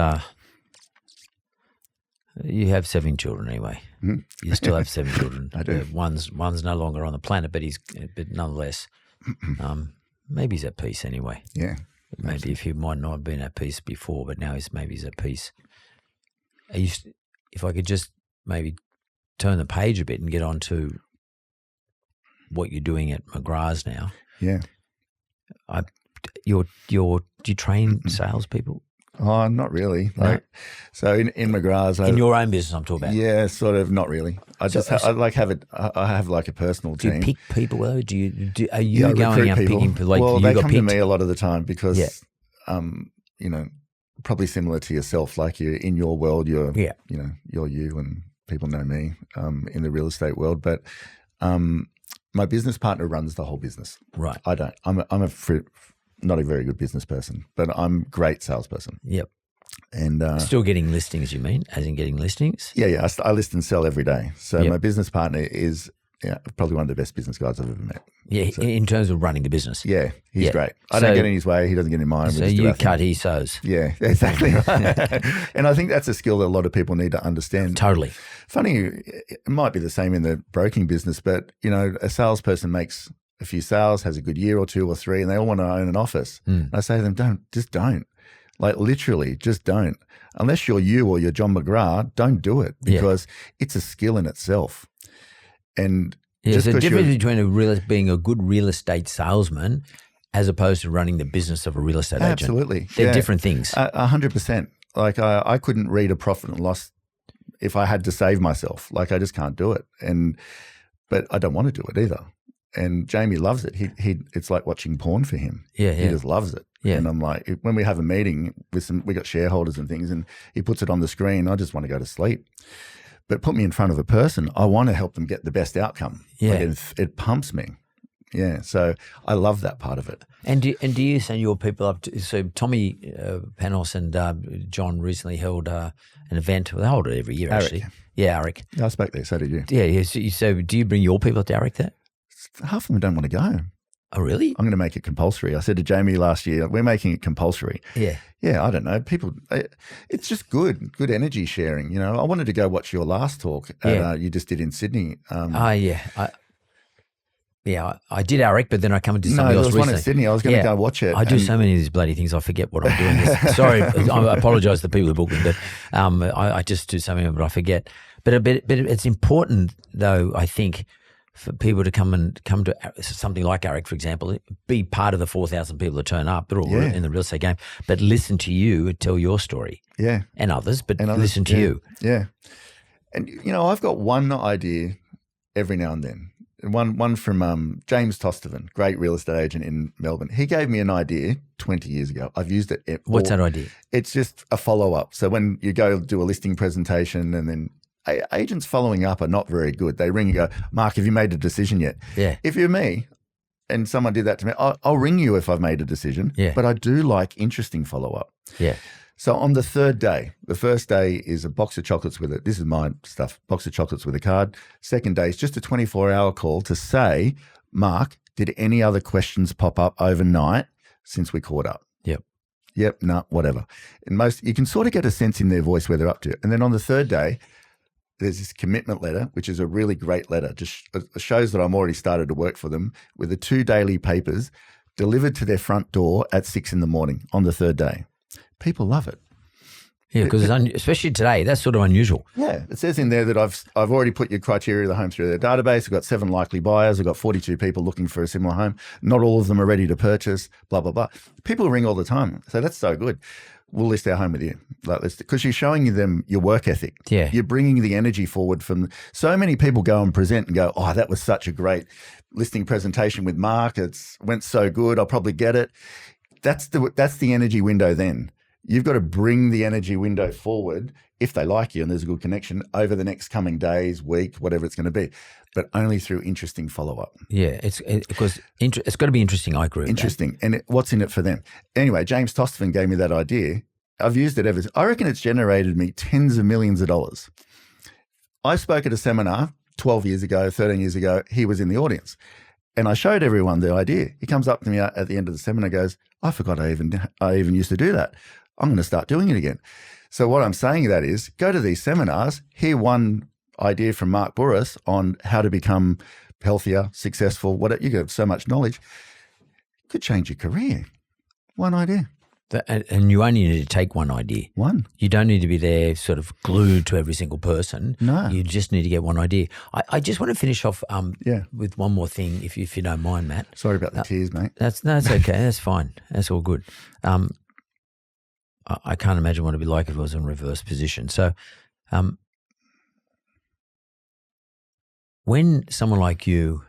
[SPEAKER 1] you have 7 children anyway. You still have 7 children.
[SPEAKER 2] I do.
[SPEAKER 1] One's no longer on the planet, but nonetheless, maybe he's at peace anyway.
[SPEAKER 2] Yeah.
[SPEAKER 1] Maybe absolutely. If he might not have been at peace before, but now he's at peace. If I could just maybe turn the page a bit and get on to what you're doing at McGrath's now.
[SPEAKER 2] Yeah.
[SPEAKER 1] Do you train salespeople?
[SPEAKER 2] Oh, not really. So in McGrath's,
[SPEAKER 1] in your own business, I'm talking about.
[SPEAKER 2] Yeah, sort of. Not really. I have like a personal team.
[SPEAKER 1] Do you pick people though? Are you going out picking people?
[SPEAKER 2] Well, they come to me a lot of the time because, probably similar to yourself. Like you're in your world, you're you, and people know me in the real estate world, but my business partner runs the whole business.
[SPEAKER 1] Right.
[SPEAKER 2] I don't. I'm not a very good business person, but I'm a great salesperson.
[SPEAKER 1] Yep.
[SPEAKER 2] And
[SPEAKER 1] still getting listings, you mean? As in getting listings?
[SPEAKER 2] Yeah. I list and sell every day. So my business partner is probably one of the best business guys I've ever met.
[SPEAKER 1] Yeah, so, in terms of running the business.
[SPEAKER 2] Yeah, he's great. I don't get in his way. He doesn't get in mine.
[SPEAKER 1] So you cut, he sews.
[SPEAKER 2] Yeah, exactly. And I think that's a skill that a lot of people need to understand.
[SPEAKER 1] Totally.
[SPEAKER 2] Funny, it might be the same in the broking business, but, a salesperson makes a few sales, has a good year or 2 or 3, and they all want to own an office. And I say to them, don't. Like literally, just don't. Unless you're you or you're John McGrath, don't do it because it's a skill in itself. And
[SPEAKER 1] there's a difference between being a good real estate salesman as opposed to running the business of a real estate agent.
[SPEAKER 2] Absolutely.
[SPEAKER 1] They're different things.
[SPEAKER 2] 100%. Like I couldn't read a profit and loss if I had to save myself. Like I just can't do it. But I don't want to do it either. And Jamie loves it. It's like watching porn for him.
[SPEAKER 1] Yeah.
[SPEAKER 2] He just loves it.
[SPEAKER 1] Yeah.
[SPEAKER 2] And I'm like, when we have a meeting we got shareholders and things, and he puts it on the screen, I just want to go to sleep. But put me in front of a person, I want to help them get the best outcome.
[SPEAKER 1] Yeah.
[SPEAKER 2] Like it pumps me. Yeah. So I love that part of it.
[SPEAKER 1] And do you send your people up to, so Tommy Panos and John recently held an event. They hold it every year, actually. Yeah, ARIC.
[SPEAKER 2] Yeah, I spoke there, so did you.
[SPEAKER 1] Yeah. So do you bring your people to ARIC there?
[SPEAKER 2] Half of them don't want to go.
[SPEAKER 1] Oh, really?
[SPEAKER 2] I'm going to make it compulsory. I said to Jamie last year, we're making it compulsory.
[SPEAKER 1] Yeah.
[SPEAKER 2] Yeah, I don't know. People, it's just good energy sharing. I wanted to go watch your last talk you just did in Sydney.
[SPEAKER 1] I did ARIC, but then I come and did something else recently.
[SPEAKER 2] No, there was one in Sydney. I was going to go watch it.
[SPEAKER 1] I do so many of these bloody things, I forget what I'm doing. Sorry, I apologise to the people who booked me, but I just do so many of them, but I forget. But it's important, though, I think, for people to come to something like ARIC, for example, be part of the 4,000 people that turn up, they're all in the real estate game, but listen to you and tell your story.
[SPEAKER 2] Yeah.
[SPEAKER 1] And others, but listen to you.
[SPEAKER 2] Yeah. And, I've got one idea every now and then. One from James Tostovan, great real estate agent in Melbourne. He gave me an idea 20 years ago. I've used it.
[SPEAKER 1] What's that idea?
[SPEAKER 2] It's just a follow-up. So when you go do a listing presentation and then agents following up are not very good. They ring and go, Mark, have you made a decision yet?
[SPEAKER 1] Yeah.
[SPEAKER 2] If you're me and someone did that to me, I'll ring you if I've made a decision.
[SPEAKER 1] Yeah.
[SPEAKER 2] But I do like interesting follow-up.
[SPEAKER 1] Yeah.
[SPEAKER 2] So on the third day, the first day is a box of chocolates with it. This is my stuff, box of chocolates with a card. Second day is just a 24-hour call to say, Mark, did any other questions pop up overnight since we caught up? Yep, no, whatever. And you can sort of get a sense in their voice where they're up to. And then on the third day, there's this commitment letter, which is a really great letter. Just shows that I'm already started to work for them with the 2 daily papers delivered to their front door at 6 a.m. on the third day. People love it.
[SPEAKER 1] Yeah, because especially today, that's sort of unusual.
[SPEAKER 2] Yeah, it says in there that I've already put your criteria of the home through their database. I've got 7 likely buyers. I've got 42 people looking for a similar home. Not all of them are ready to purchase, blah, blah, blah. People ring all the time. So that's so good. We'll list our home with you. Because you're showing them your work ethic.
[SPEAKER 1] Yeah.
[SPEAKER 2] You're bringing the energy forward from – so many people go and present and go, oh, that was such a great listing presentation with Mark. It went so good. I'll probably get it. That's the energy window then. You've got to bring the energy window forward if they like you and there's a good connection over the next coming days, week, whatever it's going to be, but only through interesting follow-up.
[SPEAKER 1] Yeah, because it's got to be interesting, I agree.
[SPEAKER 2] Interesting. And what's in it for them? Anyway, James Tostevin gave me that idea. I've used it ever since. I reckon it's generated me tens of millions of dollars. I spoke at a seminar 12 years ago, 13 years ago. He was in the audience. And I showed everyone the idea. He comes up to me at the end of the seminar and goes, I forgot I even used to do that. I'm going to start doing it again. So what I'm saying that is go to these seminars, hear one idea from Mark Burris on how to become healthier, successful, whatever. You have so much knowledge. It could change your career. One idea.
[SPEAKER 1] And you only need to take one idea.
[SPEAKER 2] One.
[SPEAKER 1] You don't need to be there sort of glued to every single person.
[SPEAKER 2] No.
[SPEAKER 1] You just need to get one idea. I just want to finish off with one more thing, if you don't mind, Matt.
[SPEAKER 2] Sorry about the tears, mate.
[SPEAKER 1] That's okay. That's fine. That's all good. I can't imagine what it'd be like if it was in reverse position. So when someone like you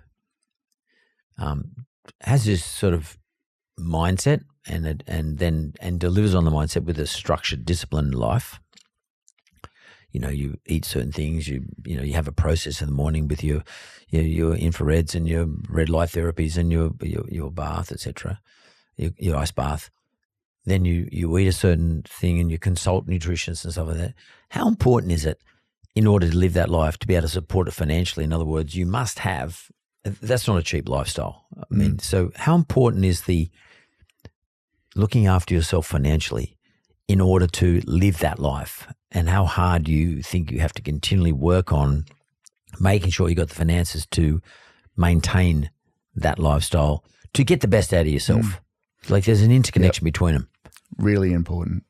[SPEAKER 1] has this sort of mindset and delivers on the mindset with a structured, disciplined life, you eat certain things, you have a process in the morning with your infrareds and your red light therapies and your bath, etc., your ice bath. Then you eat a certain thing and you consult nutritionists and stuff like that. How important is it in order to live that life to be able to support it financially? In other words, you must have – that's not a cheap lifestyle. I mean, so how important is the looking after yourself financially in order to live that life? And how hard do you think you have to continually work on making sure you got the finances to maintain that lifestyle to get the best out of yourself? Like there's an interconnection between them.
[SPEAKER 2] Really important.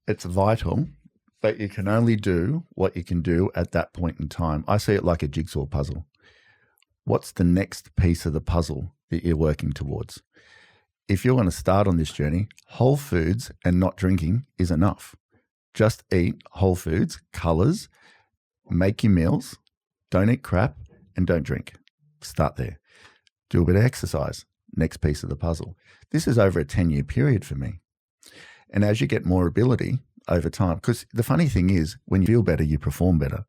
[SPEAKER 2] It's vital, but you can only do what you can do at that point in time. I see it like a jigsaw puzzle. What's the next piece of the puzzle that you're working towards? If you're going to start on this journey, whole foods and not drinking is enough. Just eat whole foods, colours, make your meals, don't eat crap, and don't drink. Start there. Do a bit of exercise. Next piece of the puzzle. This is over a 10-year period for me. And as you get more ability over time, because the funny thing is when you feel better, you perform better.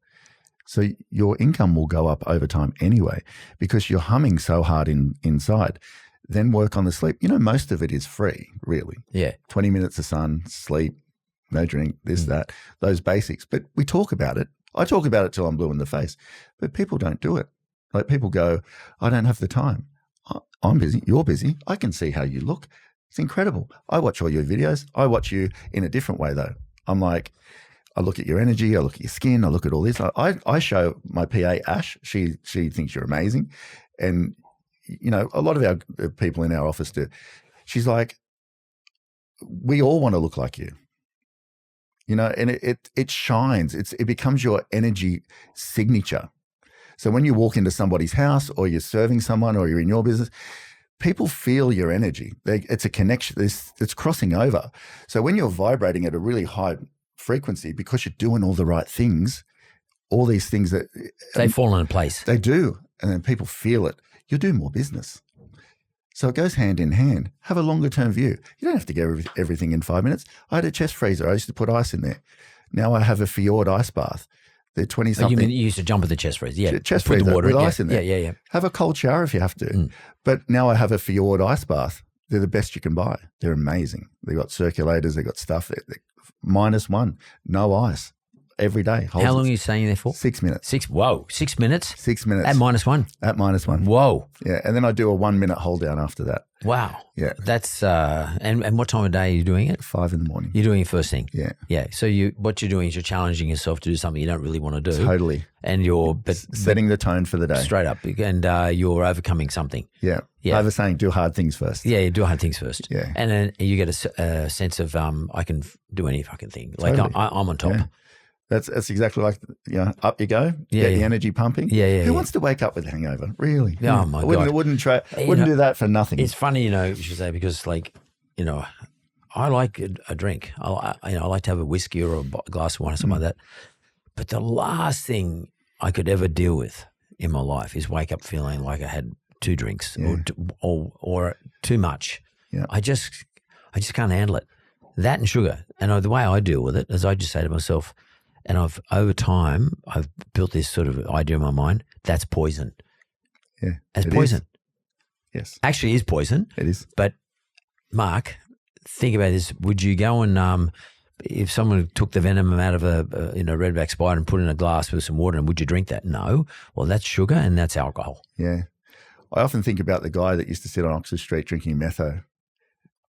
[SPEAKER 2] So your income will go up over time anyway because you're humming so hard inside. Then work on the sleep. Most of it is free, really.
[SPEAKER 1] Yeah.
[SPEAKER 2] 20 minutes of sun, sleep, no drink, this, that, those basics. But we talk about it. I talk about it till I'm blue in the face, but people don't do it. Like people go, I don't have the time. I'm busy. You're busy. I can see how you look. It's incredible. I watch all your videos. I watch you in a different way though. I'm like, I look at your energy. I look at your skin. I look at all this. I show my PA, Ash. She thinks you're amazing. And, a lot of our people in our office do. She's like, we all want to look like you. And it shines. It becomes your energy signature. So when you walk into somebody's house or you're serving someone or you're in your business, people feel your energy. It's a connection. It's crossing over. So when you're vibrating at a really high frequency because you're doing all the right things, all these things that
[SPEAKER 1] they fall into place.
[SPEAKER 2] They do. And then people feel it. You'll do more business. So it goes hand in hand. Have a longer term view. You don't have to get everything in 5 minutes. I had a chest freezer. I used to put ice in there. Now I have a Fjord ice bath. They're 20-something.
[SPEAKER 1] You mean you used to jump at the chest freezer? Yeah.
[SPEAKER 2] Chest freezer with ice in there.
[SPEAKER 1] Yeah.
[SPEAKER 2] Have a cold shower if you have to. But now I have a Fjord ice bath. they're the best you can buy. They're amazing. They've got circulators. They've got stuff. They're -1, no ice every day.
[SPEAKER 1] How long are you staying there for?
[SPEAKER 2] 6 minutes.
[SPEAKER 1] 6 minutes?
[SPEAKER 2] 6 minutes.
[SPEAKER 1] At -1?
[SPEAKER 2] At -1.
[SPEAKER 1] Whoa.
[SPEAKER 2] Yeah. And then I do a 1 minute hold down after that.
[SPEAKER 1] Wow.
[SPEAKER 2] Yeah.
[SPEAKER 1] That's and what time of day are you doing it?
[SPEAKER 2] 5 in the morning.
[SPEAKER 1] You're doing it first thing.
[SPEAKER 2] Yeah.
[SPEAKER 1] Yeah. So what you're doing is you're challenging yourself to do something you don't really want to do.
[SPEAKER 2] Totally.
[SPEAKER 1] And you're
[SPEAKER 2] setting the tone for the day.
[SPEAKER 1] Straight up. And you're overcoming something.
[SPEAKER 2] Yeah.
[SPEAKER 1] Yeah.
[SPEAKER 2] Over saying do hard things first.
[SPEAKER 1] Yeah, you do hard things first.
[SPEAKER 2] Yeah.
[SPEAKER 1] And then you get a sense of I can do any fucking thing. Like
[SPEAKER 2] Totally.
[SPEAKER 1] I'm on top.
[SPEAKER 2] Yeah. That's exactly like, up you go, get the energy pumping.
[SPEAKER 1] Yeah.
[SPEAKER 2] Who wants to wake up with a hangover? Really?
[SPEAKER 1] Oh my God.
[SPEAKER 2] I wouldn't do that for nothing.
[SPEAKER 1] It's funny, you should say, because I like a drink. I like to have a whiskey or a glass of wine or something like that. But the last thing I could ever deal with in my life is wake up feeling like I had 2 drinks or too much.
[SPEAKER 2] Yeah.
[SPEAKER 1] I just can't handle it. That and sugar. And the way I deal with it is I just say to myself, and over time, I've built this sort of idea in my mind, that's poison.
[SPEAKER 2] Yeah.
[SPEAKER 1] That's poison.
[SPEAKER 2] Yes.
[SPEAKER 1] Actually, it is poison.
[SPEAKER 2] It is.
[SPEAKER 1] But Mark, think about this. Would you go and if someone took the venom out of a redback spider and put it in a glass with some water, and would you drink that? No. Well, that's sugar and that's alcohol.
[SPEAKER 2] Yeah. I often think about the guy that used to sit on Oxford Street drinking metho,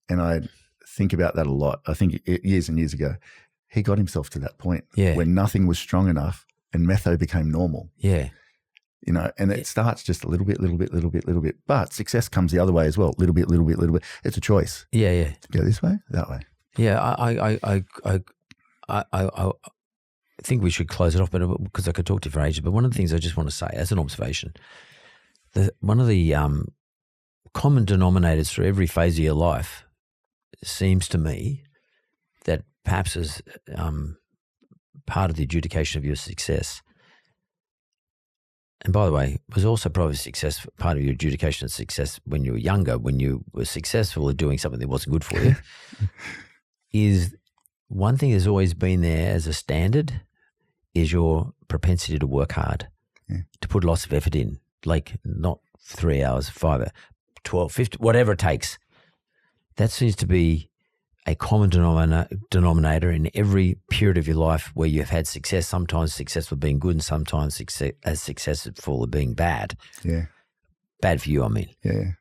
[SPEAKER 2] and I think about that a lot. I think years and years ago, he got himself to that point when nothing was strong enough and metho became normal.
[SPEAKER 1] Yeah.
[SPEAKER 2] And it starts just a little bit. But success comes the other way as well. Little bit. It's a choice.
[SPEAKER 1] Yeah.
[SPEAKER 2] Go this way, that way.
[SPEAKER 1] Yeah. I think we should close it off, but because I could talk to you for ages. But one of the things I just want to say as an observation, one of the common denominators through every phase of your life seems to me that perhaps as part of the adjudication of your success, and by the way, was also probably part of your adjudication of success when you were younger, when you were successful at doing something that wasn't good for you, is one thing that's always been there as a standard is your propensity to work hard, to put lots of effort in, like not 3 hours, 5 hours, 12, 50, whatever it takes. That seems to be a common denominator in every period of your life where you've had success, sometimes successful being good and sometimes successful of being bad.
[SPEAKER 2] Yeah.
[SPEAKER 1] Bad for you, I mean.
[SPEAKER 2] Yeah.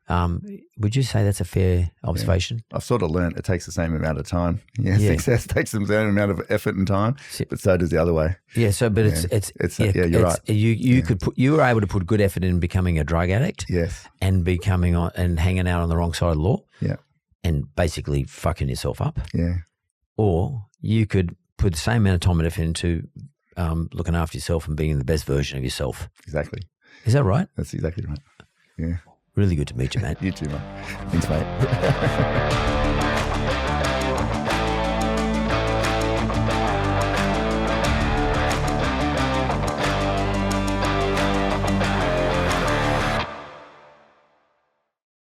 [SPEAKER 1] Would you say that's a fair observation?
[SPEAKER 2] Yeah. I've sort of learned it takes the same amount of time. Yeah. Success takes the same amount of effort and time, but so does the other way.
[SPEAKER 1] Yeah. So, but
[SPEAKER 2] you're right.
[SPEAKER 1] You were able to put good effort in becoming a drug addict.
[SPEAKER 2] Yes.
[SPEAKER 1] And and hanging out on the wrong side of the law.
[SPEAKER 2] Yeah.
[SPEAKER 1] And basically fucking yourself up.
[SPEAKER 2] Yeah.
[SPEAKER 1] Or you could put the same amount of time and effort into looking after yourself and being the best version of yourself.
[SPEAKER 2] Exactly.
[SPEAKER 1] Is that right?
[SPEAKER 2] That's exactly right. Yeah.
[SPEAKER 1] Really good to meet you, mate.
[SPEAKER 2] You too, mate. Thanks, mate.